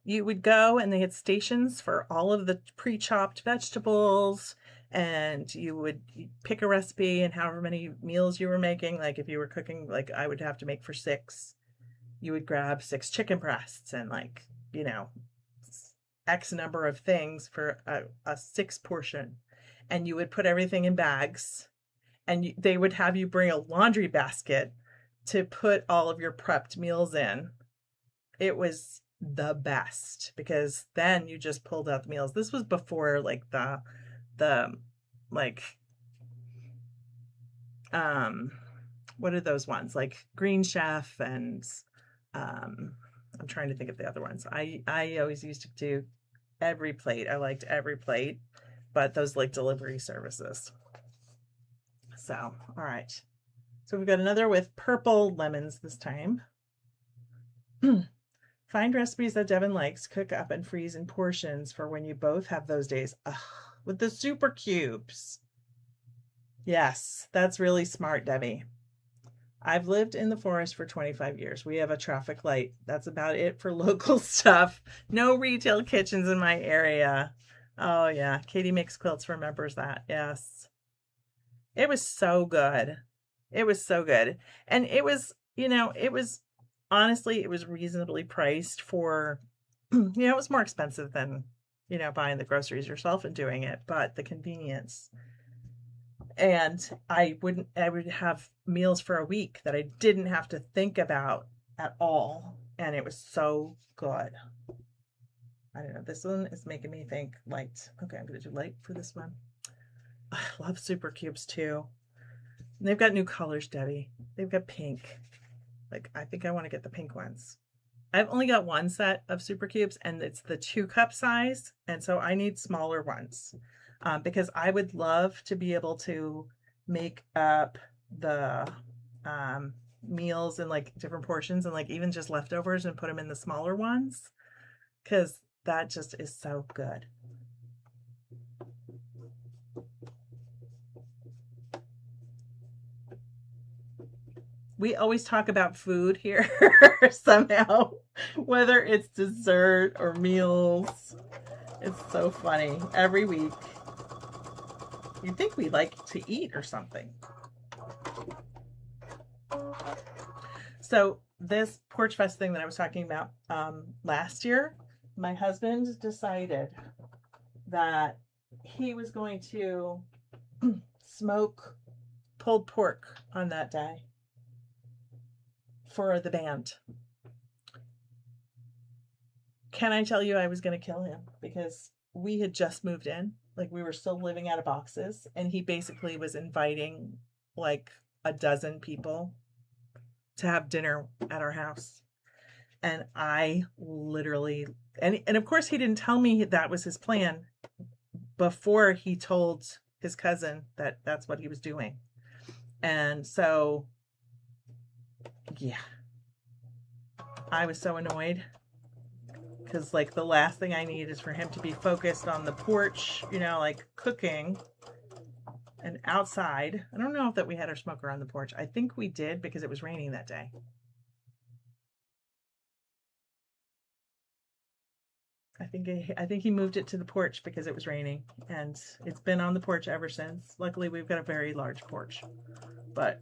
you would go and they had stations for all of the pre-chopped vegetables, and you would pick a recipe and however many meals you were making. Like if you were cooking, like I would have to make for 6, you would grab 6 chicken breasts and like, you know, X number of things for a 6 portion. And you would put everything in bags, and they would have you bring a laundry basket to put all of your prepped meals in. It was the best, because then you just pulled out the meals. This was before like the like what are those ones, like Green Chef, and I'm trying to think of the other ones. I always used to do Every Plate. I liked Every Plate, but those like delivery services. So, all right. So we've got another with purple lemons this time. Find recipes that Devin likes, cook up and freeze in portions for when you both have those days. Ugh, with the super cubes. Yes, that's really smart, Debbie. I've lived in the forest for 25 years. We have a traffic light. That's about it for local stuff. No retail kitchens in my area. Oh, yeah. Katie Makes Quilts remembers that. Yes. It was so good. It was so good. And it was, you know, honestly, it was reasonably priced for, you know, it was more expensive than, you know, buying the groceries yourself and doing it, but the convenience. And I would have meals for a week that I didn't have to think about at all. And it was so good. I don't know. This one is making me think light. Okay, I'm going to do light for this one. I love super cubes too. And they've got new colors, Debbie. They've got pink. Like, I think I want to get the pink ones. I've only got one set of super cubes, and it's the 2-cup size. And so I need smaller ones. Because I would love to be able to make up the meals in like different portions and like even just leftovers and put them in the smaller ones, because that just is so good. We always talk about food here somehow, whether it's dessert or meals. It's so funny every week. You'd think we like to eat or something. So this Porch Fest thing that I was talking about last year, my husband decided that he was going to smoke pulled pork on that day for the band. Can I tell you I was going to kill him, because we had just moved in. Like, we were still living out of boxes, and he basically was inviting like a dozen people to have dinner at our house. And I literally, and of course he didn't tell me that was his plan before he told his cousin that that's what he was doing. And so, yeah, I was so annoyed. because like the last thing I need is for him to be focused on the porch, you know, like cooking and outside. I don't know if that we had our smoker on the porch. I think we did because it was raining that day. I think he moved it to the porch because it was raining, and it's been on the porch ever since. Luckily, we've got a very large porch, but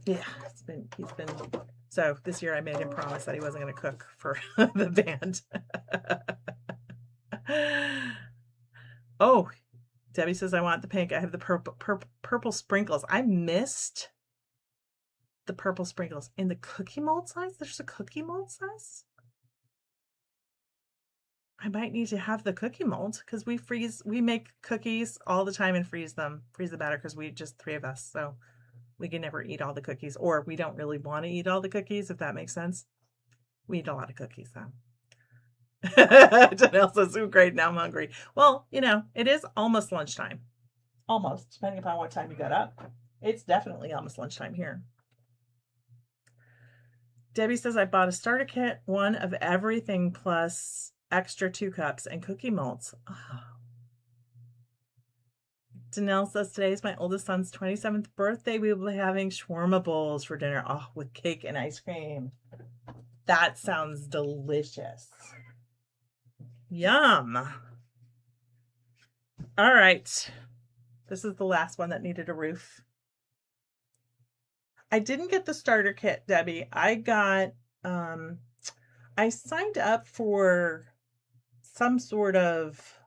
yeah, he's been. So this year I made him promise that he wasn't going to cook for the band. Oh, Debbie says I want the pink. I have the purple sprinkles. I missed the purple sprinkles in the cookie mold size. There's a cookie mold size. I might need to have the cookie mold because we make cookies all the time and freeze the batter because we just 3 of us. So we can never eat all the cookies, or we don't really want to eat all the cookies, if that makes sense. We eat a lot of cookies though. Janelle says, "Ooh, great, now I'm hungry." Well, you know, it is almost lunchtime. Almost, depending upon what time you got up. It's definitely almost lunchtime here. Debbie says, "I bought a starter kit, 1 of everything plus extra 2 cups and cookie molds." Oh. Danelle says, "Today is my oldest son's 27th birthday. We will be having shawarma bowls for dinner." Oh, with cake and ice cream. That sounds delicious. Yum. All right. This is the last one that needed a roof. I didn't get the starter kit, Debbie. I got, I signed up for some sort of,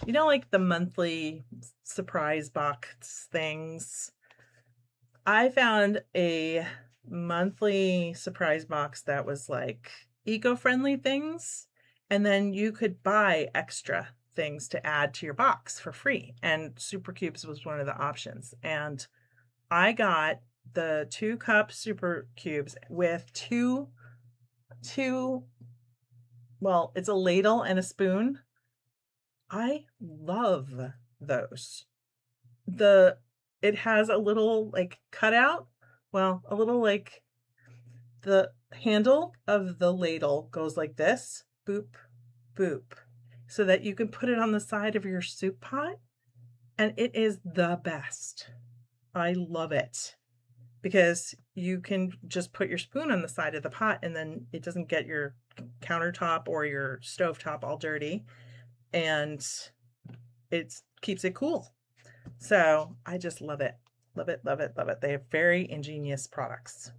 you know, like the monthly surprise box things. I found a monthly surprise box that was like eco-friendly things, and then you could buy extra things to add to your box for free, and Super Cubes was one of the options. And I got the 2 cup Super Cubes with two, well, it's a ladle and a spoon. I love those. It has a little like cutout, well, a little like the handle of the ladle goes like this, boop, boop, so that you can put it on the side of your soup pot, and it is the best. I love it because you can just put your spoon on the side of the pot, and then it doesn't get your countertop or your stovetop all dirty, and it keeps it cool. So I just love it. Love it, love it, love it. They have very ingenious products.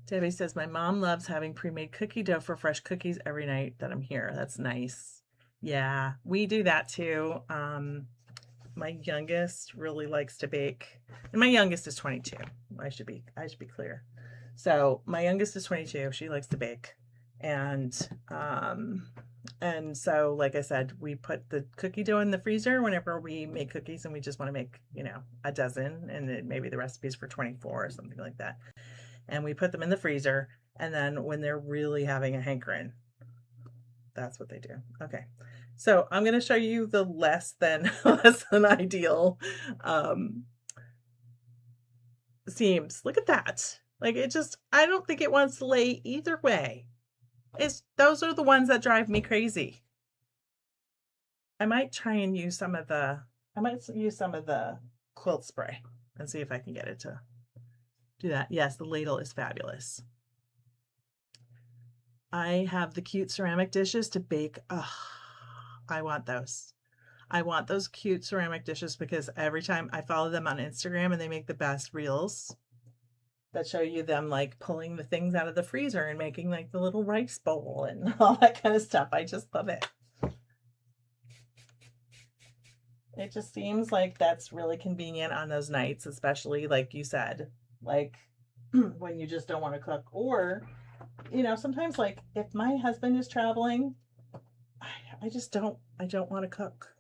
Debbie says, "My mom loves having pre-made cookie dough for fresh cookies every night that I'm here." That's nice. Yeah, we do that too. My youngest really likes to bake, and my youngest is 22. I should be clear. So my youngest is 22. She likes to bake, and so like I said, we put the cookie dough in the freezer whenever we make cookies, and we just want to make, you know, a dozen, and maybe the recipe's for 24 or something like that. And we put them in the freezer, and then when they're really having a hankering, that's what they do. Okay, so I'm going to show you the less than ideal seams. Look at that. Like, it just, I don't think it wants to lay either way. Those are the ones that drive me crazy. I might try and use some of the quilt spray and see if I can get it to do that. Yes, the ladle is fabulous. I have the cute ceramic dishes to bake. Oh, I want those. I want those cute ceramic dishes because every time I follow them on Instagram, and they make the best reels that show you them like pulling the things out of the freezer and making like the little rice bowl and all that kind of stuff. I just love it. It just seems like that's really convenient on those nights, especially like you said, like when you just don't want to cook, or, you know, sometimes like if my husband is traveling, I don't want to cook.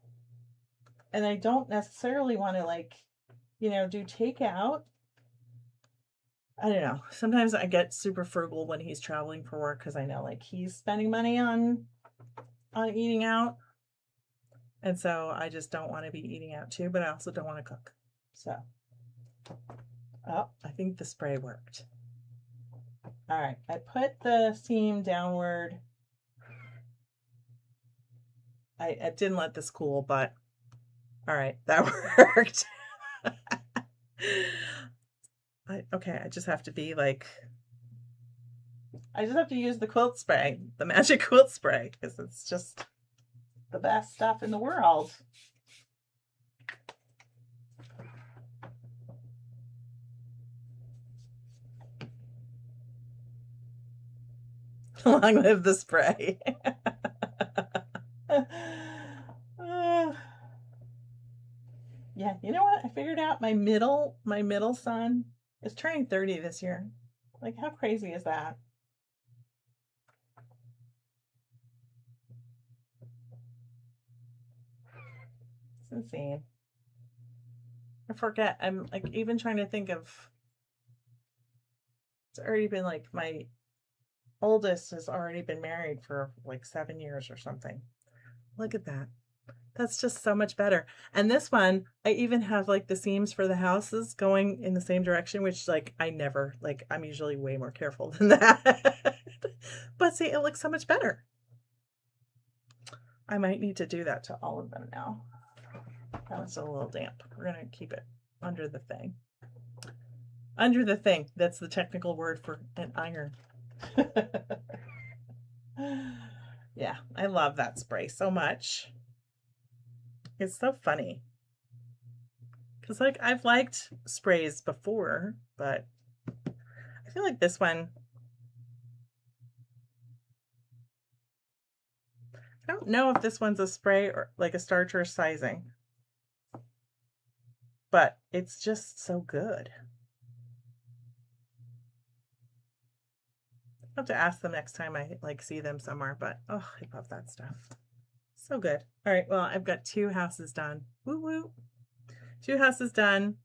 And I don't necessarily want to, like, you know, do takeout. I don't know. Sometimes I get super frugal when he's traveling for work because I know like he's spending money on eating out. And so I just don't want to be eating out too, but I also don't want to cook. So, oh, I think the spray worked. All right, I put the seam downward. I didn't let this cool, but all right, that worked. Okay, I just have to be like, I just have to use the quilt spray, the magic quilt spray, because it's just the best stuff in the world. Long live the spray. Yeah, you know what? I figured out my middle son is turning 30 this year. Like, how crazy is that? It's insane. I forget. I'm like even trying to think of, it's already been like my oldest has already been married for like 7 years or something. Look at that. That's just so much better. And this one, I even have like the seams for the houses going in the same direction, which like I never, like I'm usually way more careful than that. But see, it looks so much better. I might need to do that to all of them now. That one's still a little damp. We're gonna keep it under the thing. Under the thing. That's the technical word for an iron. Yeah, I love that spray so much. It's so funny. Because like I've liked sprays before, but I feel like this one, I don't know if this one's a spray or like a starter sizing, but it's just so good. I'll have to ask them next time I like see them somewhere, but oh, I love that stuff. So good. All right, well, I've got 2 houses done. Woo woo. 2 houses done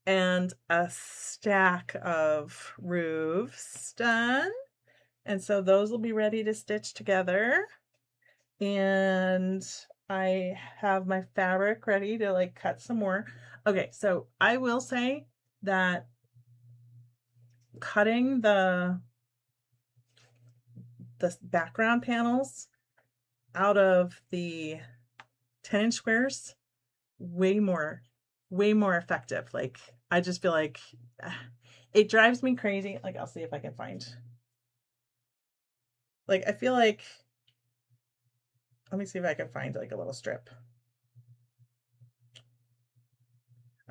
and a stack of roofs done. And so those will be ready to stitch together. And I have my fabric ready to like cut some more. Okay, so I will say that cutting the background panels out of the 10-inch squares, way more effective. Like I just feel like it drives me crazy. Like I'll see if I can find, like I feel like, let me see if I can find like a little strip.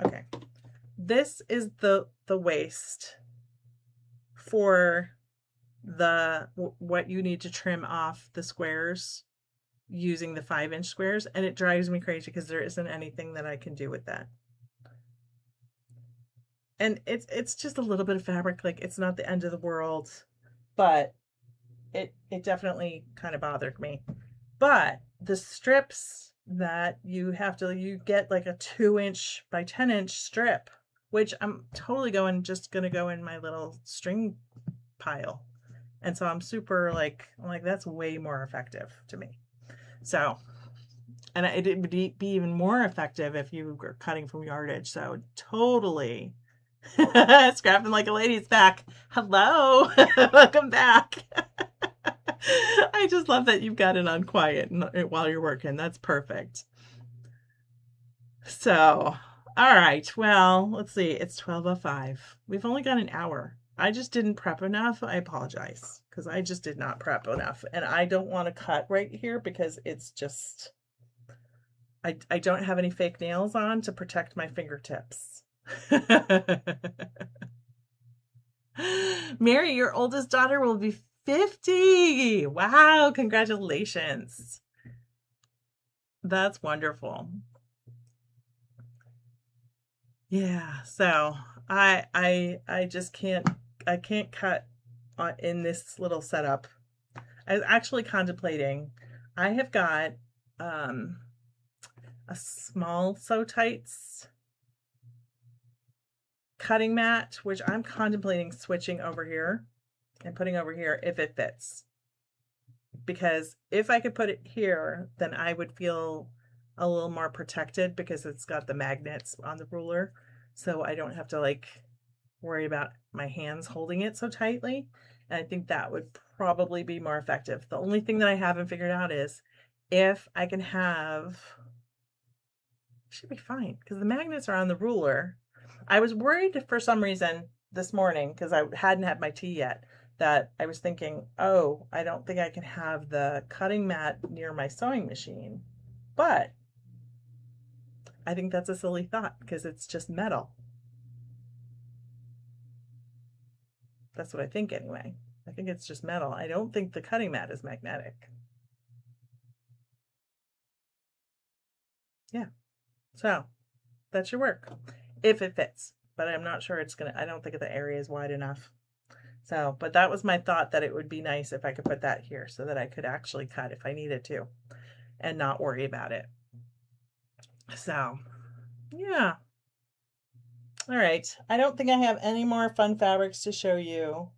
Okay, this is the waist for the what you need to trim off the squares using the 5-inch squares, and it drives me crazy because there isn't anything that I can do with that. And it's just a little bit of fabric, like it's not the end of the world, but it definitely kind of bothered me. But the strips that you get like a 2-inch by 10-inch strip, which I'm totally just gonna go in my little string pile. And so I'm super like, that's way more effective to me. So, and it would be even more effective if you were cutting from yardage. So totally. Scrapping like a lady's back. Hello. Welcome back. I just love that you've got it on quiet while you're working. That's perfect. So, all right. Well, let's see. It's 12:05. We've only got an hour. I just didn't prep enough. I apologize because I just did not prep enough. And I don't want to cut right here because it's just, I don't have any fake nails on to protect my fingertips. Mary, your oldest daughter will be 50. Wow, congratulations. That's wonderful. Yeah, so I just can't cut in this little setup. I was actually contemplating. I have got a small Sew Tights cutting mat, which I'm contemplating switching over here and putting over here if it fits. Because if I could put it here, then I would feel a little more protected because it's got the magnets on the ruler. So I don't have to like worry about my hands holding it so tightly. And I think that would probably be more effective. The only thing that I haven't figured out is if I can have, should be fine because the magnets are on the ruler. I was worried for some reason this morning because I hadn't had my tea yet, that I was thinking, oh, I don't think I can have the cutting mat near my sewing machine. But I think that's a silly thought because it's just metal. That's what I think anyway. I think it's just metal. I don't think the cutting mat is magnetic. Yeah. So that's your work if it fits. But I'm not sure it's gonna, I don't think the area is wide enough. So, but that was my thought, that it would be nice if I could put that here so that I could actually cut if I needed to and not worry about it. So, yeah. All right. I don't think I have any more fun fabrics to show you.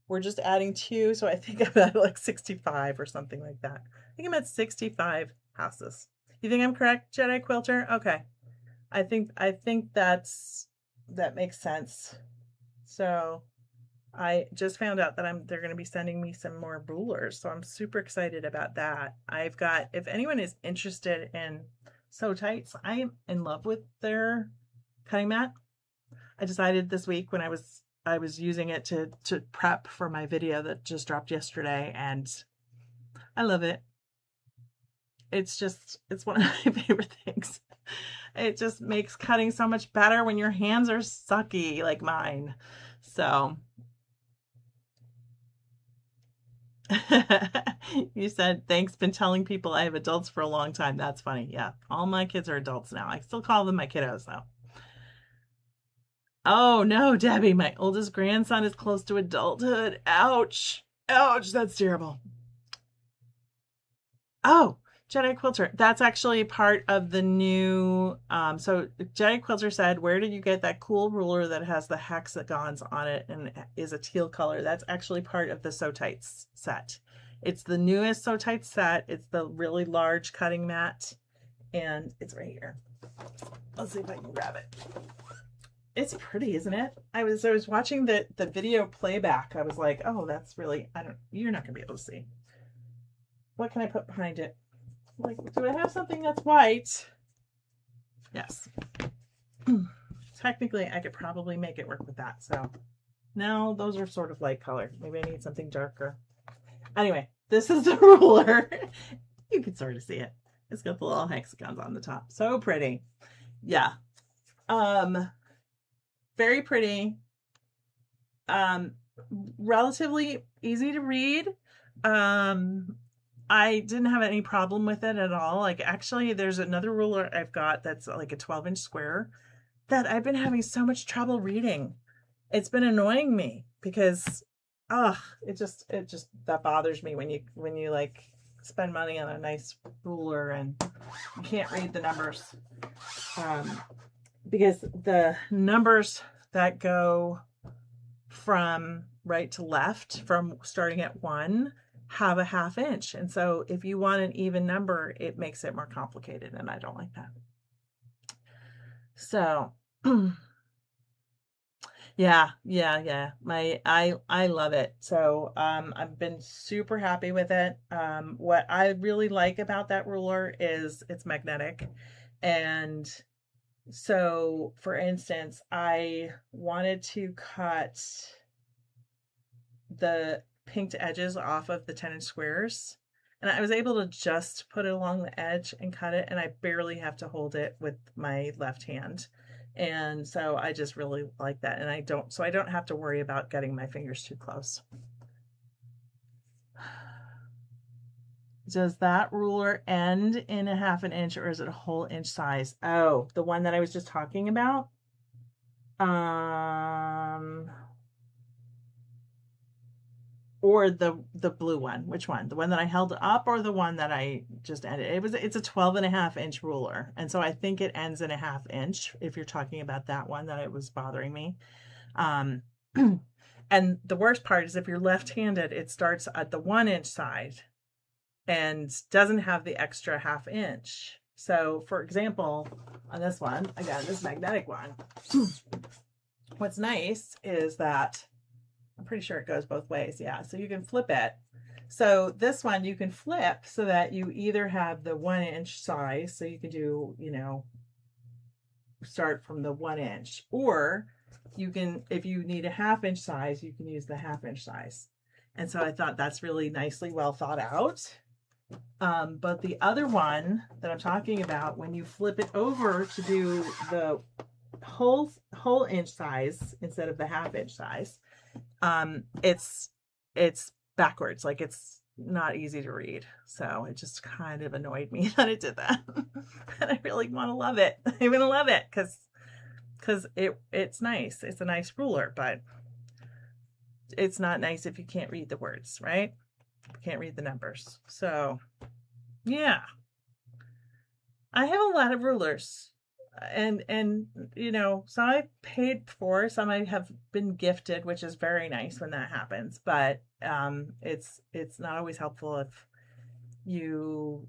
We're just adding 2, so I think I'm at like 65 or something like that. I think I'm at 65 houses. You think I'm correct, Jedi Quilter? Okay. I think that makes sense. So I just found out that they're going to be sending me some more rulers, so I'm super excited about that. I've got, if anyone is interested in Sew Tights, I am in love with their cutting mat. I decided this week when I was using it to prep for my video that just dropped yesterday, and I love it. It's one of my favorite things. It just makes cutting so much better when your hands are sucky like mine. So you said, thanks, been telling people I have adults for a long time. That's funny. Yeah, all my kids are adults now. I still call them my kiddos though. Oh no, Debbie, my oldest grandson is close to adulthood. Ouch. Ouch, that's terrible. Oh, Jedi Quilter. That's actually part of the new. So Jedi Quilter said, where did you get that cool ruler that has the hexagons on it and is a teal color? That's actually part of the Sew Tights set. It's the newest Sew Tights set. It's the really large cutting mat, and it's right here. Let's see if I can grab it. It's pretty, isn't it? I was watching the video playback. I was like, oh, that's really, you're not gonna be able to see. What can I put behind it? Like, do I have something that's white? Yes. Technically, I could probably make it work with that. So now those are sort of light color. Maybe I need something darker. Anyway, this is the ruler. You can sort of see it. It's got the little hexagons on the top. So pretty. Yeah. Very pretty. Relatively easy to read. I didn't have any problem with it at all. Like, actually, there's another ruler I've got that's like a 12-inch square that I've been having so much trouble reading. It's been annoying me because, it just that bothers me when you like spend money on a nice ruler and you can't read the numbers. Because the numbers that go from right to left, from starting at 1, have a 1/2 inch. And so if you want an even number, it makes it more complicated, and I don't like that. So yeah. I love it. So I've been super happy with it. What I really like about that ruler is it's magnetic. And so for instance, I wanted to cut the pinked edges off of the 10-inch squares, and I was able to just put it along the edge and cut it, and I barely have to hold it with my left hand. And so I just really like that, and I don't have to worry about getting my fingers too close. Does that ruler end in a 1/2 inch, or is it a whole inch size? Oh, the one that I was just talking about. Or the blue one. Which one? The one that I held up, or the one that I just ended? It's a 12.5 inch ruler, and so I think it ends in a 1/2 inch if you're talking about that one that it was bothering me. And the worst part is if you're left-handed, it starts at the 1 inch side and doesn't have the extra 1/2 inch. So for example, on this one, again, this magnetic one, what's nice is that I'm pretty sure it goes both ways. Yeah. So you can flip it. So this one you can flip so that you either have the 1 inch size. So you can do, you know, start from the 1 inch, or you can, if you need a 1/2 inch size, you can use the 1/2 inch size. And so I thought that's really nicely well thought out. But the other one that I'm talking about, when you flip it over to do the whole inch size instead of the 1/2 inch size, it's backwards. Like, it's not easy to read. So it just kind of annoyed me that it did that. And I really want to love it. I'm gonna love it because it's nice. It's a nice ruler, but it's not nice if you can't read the words, right? You can't read the numbers. So yeah, I have a lot of rulers, and you know, some I paid for, some I have been gifted, which is very nice when that happens. But it's not always helpful if you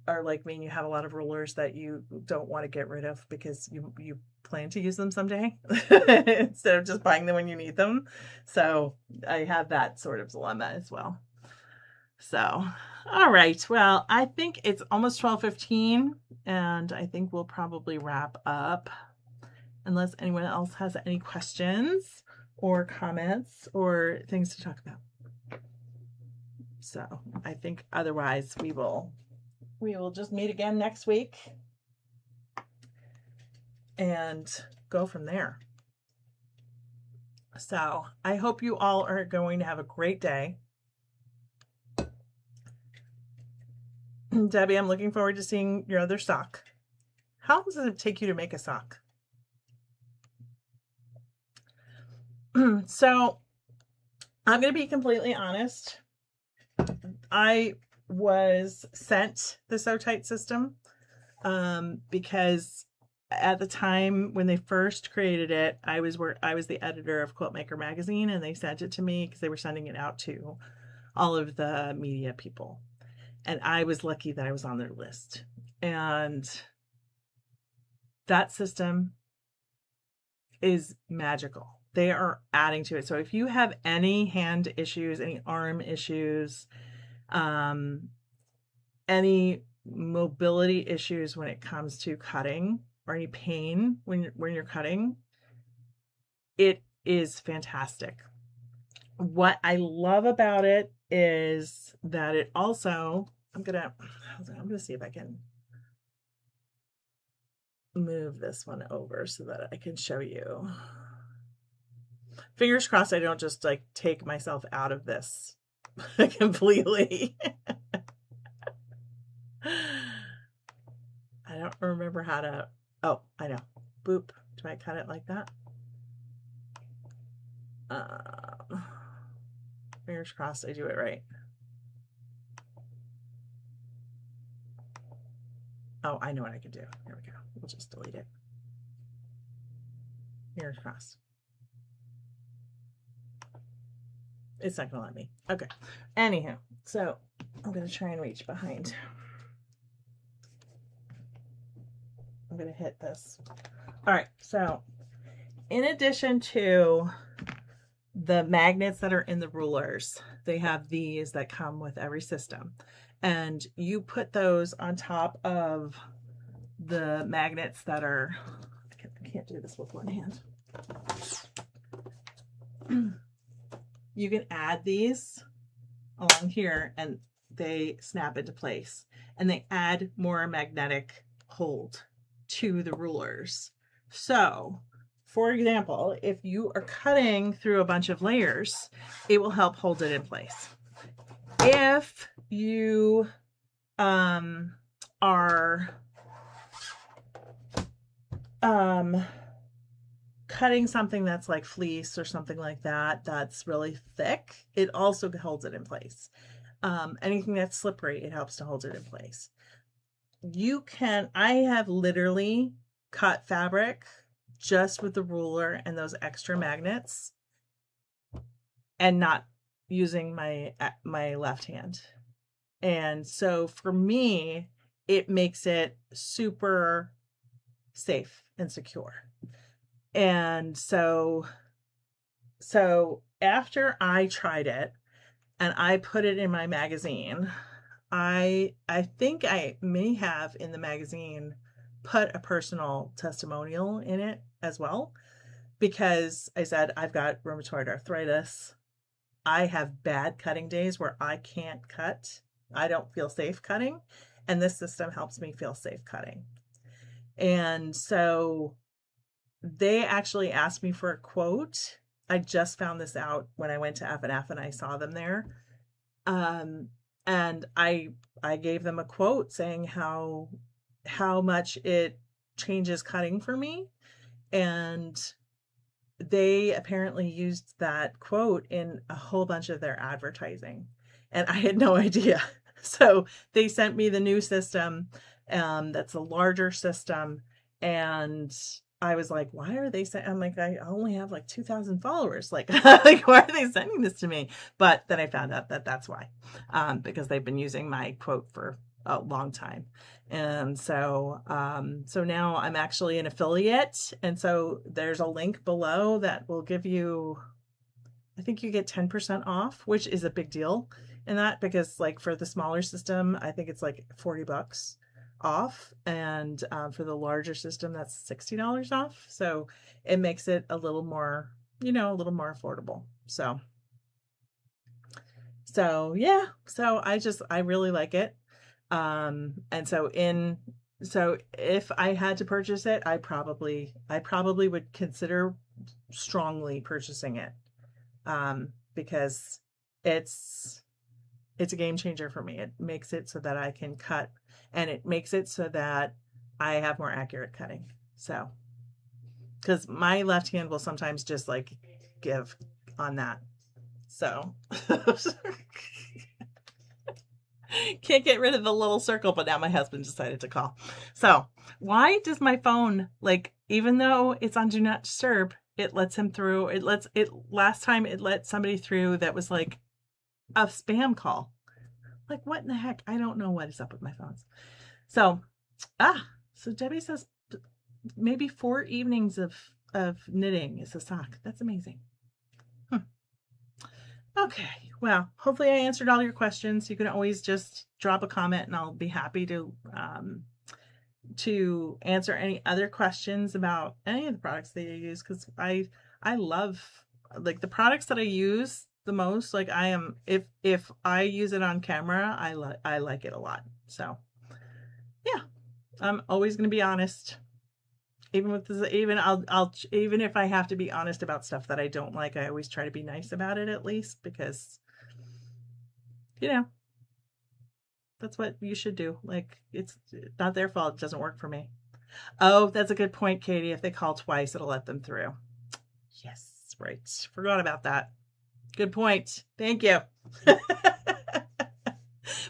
are like me and you have a lot of rulers that you don't want to get rid of because you plan to use them someday instead of just buying them when you need them. So I have that sort of dilemma as well. So, all right. Well, I think it's almost 12:15, and I think we'll probably wrap up unless anyone else has any questions or comments or things to talk about. So I think otherwise we will just meet again next week and go from there. So I hope you all are going to have a great day. Debbie, I'm looking forward to seeing your other sock. How long does it take you to make a sock? So I'm going to be completely honest. I was sent the Sew Tight system because at the time when they first created it, I was the editor of Quilt Maker magazine, and they sent it to me because they were sending it out to all of the media people. And I was lucky that I was on their list. And that system is magical. They are adding to it. So if you have any hand issues, any arm issues, any mobility issues when it comes to cutting, or any pain when you're cutting, it is fantastic. What I love about it is that it also, I'm gonna see if I can move this one over so that I can show you. Fingers crossed I don't just like take myself out of this completely. I don't remember how to, oh, I know. Boop. Do I cut it like that? Fingers crossed I do it right. Oh, I know what I can do. Here we go. We'll just delete it. Fingers crossed. It's not gonna let me. Okay. Anyhow, so I'm gonna try and reach behind. I'm gonna hit this. All right, so in addition to the magnets that are in the rulers, they have these that come with every system, and you put those on top of the magnets that are, I can't do this with one hand. You can add these along here and they snap into place, and they add more magnetic hold to the rulers. So for example, if you are cutting through a bunch of layers, it will help hold it in place. If you are cutting something that's like fleece or something like that, that's really thick, it also holds it in place. Anything that's slippery, it helps to hold it in place. You can, I have literally cut fabric just with the ruler and those extra magnets and not using my left hand. And so for me, it makes it super safe and secure. And so after I tried it and I put it in my magazine, I think I may have in the magazine put a personal testimonial in it as well, because I said I've got rheumatoid arthritis. I have bad cutting days where I can't cut. I don't feel safe cutting, and this system helps me feel safe cutting. And so they actually asked me for a quote. I just found this out when I went to F&F and I saw them there. And I gave them a quote saying how much it changes cutting for me. And they apparently used that quote in a whole bunch of their advertising. And I had no idea. So they sent me the new system, that's a larger system. And I was like, why are they saying, I'm like, I only have like 2,000 followers. Like, like, why are they sending this to me? But then I found out that that's why, because they've been using my quote for a long time. And so, so now I'm actually an affiliate. And so there's a link below that will give you, I think you get 10% off, which is a big deal in that, because like for the smaller system, I think it's like $40 off. And for the larger system, that's $60 off. So it makes it a little more, you know, a little more affordable. So yeah, so I really like it. And so if I had to purchase it, I probably would consider strongly purchasing it, because it's a game changer for me. It makes it so that I can cut, and it makes it so that I have more accurate cutting. So, because my left hand will sometimes just like give on that. So can't get rid of the little circle, but now my husband decided to call. So why does my phone, like, even though it's on do not disturb, it lets him through? Last time it let somebody through that was like a spam call. Like, what in the heck? I don't know what is up with my phones. So, so Debbie says maybe 4 evenings of knitting is a sock. That's amazing. Okay, well, hopefully I answered all your questions. You can always just drop a comment and I'll be happy to answer any other questions about any of the products that you use, because I love, like, the products that I use the most. Like, I am, if I use it on camera, I like it a lot. So yeah, I'm always going to be honest. Even with this, even if I have to be honest about stuff that I don't like, I always try to be nice about it, at least, because, you know, that's what you should do. Like, it's not their fault. It doesn't work for me. Oh, that's a good point, Katie. If they call twice, it'll let them through. Yes, right. Forgot about that. Good point. Thank you. But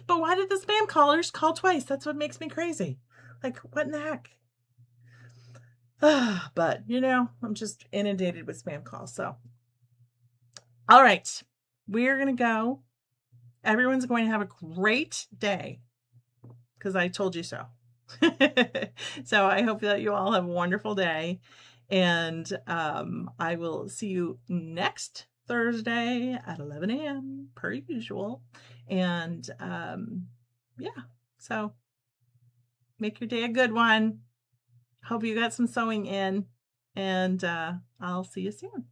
why did the spam callers call twice? That's what makes me crazy. Like, what in the heck? But, you know, I'm just inundated with spam calls. So, all right, we're going to go. Everyone's going to have a great day, because I told you so. So I hope that you all have a wonderful day. And I will see you next Thursday at 11 a.m. per usual. And yeah, so make your day a good one. Hope you got some sewing in, and I'll see you soon.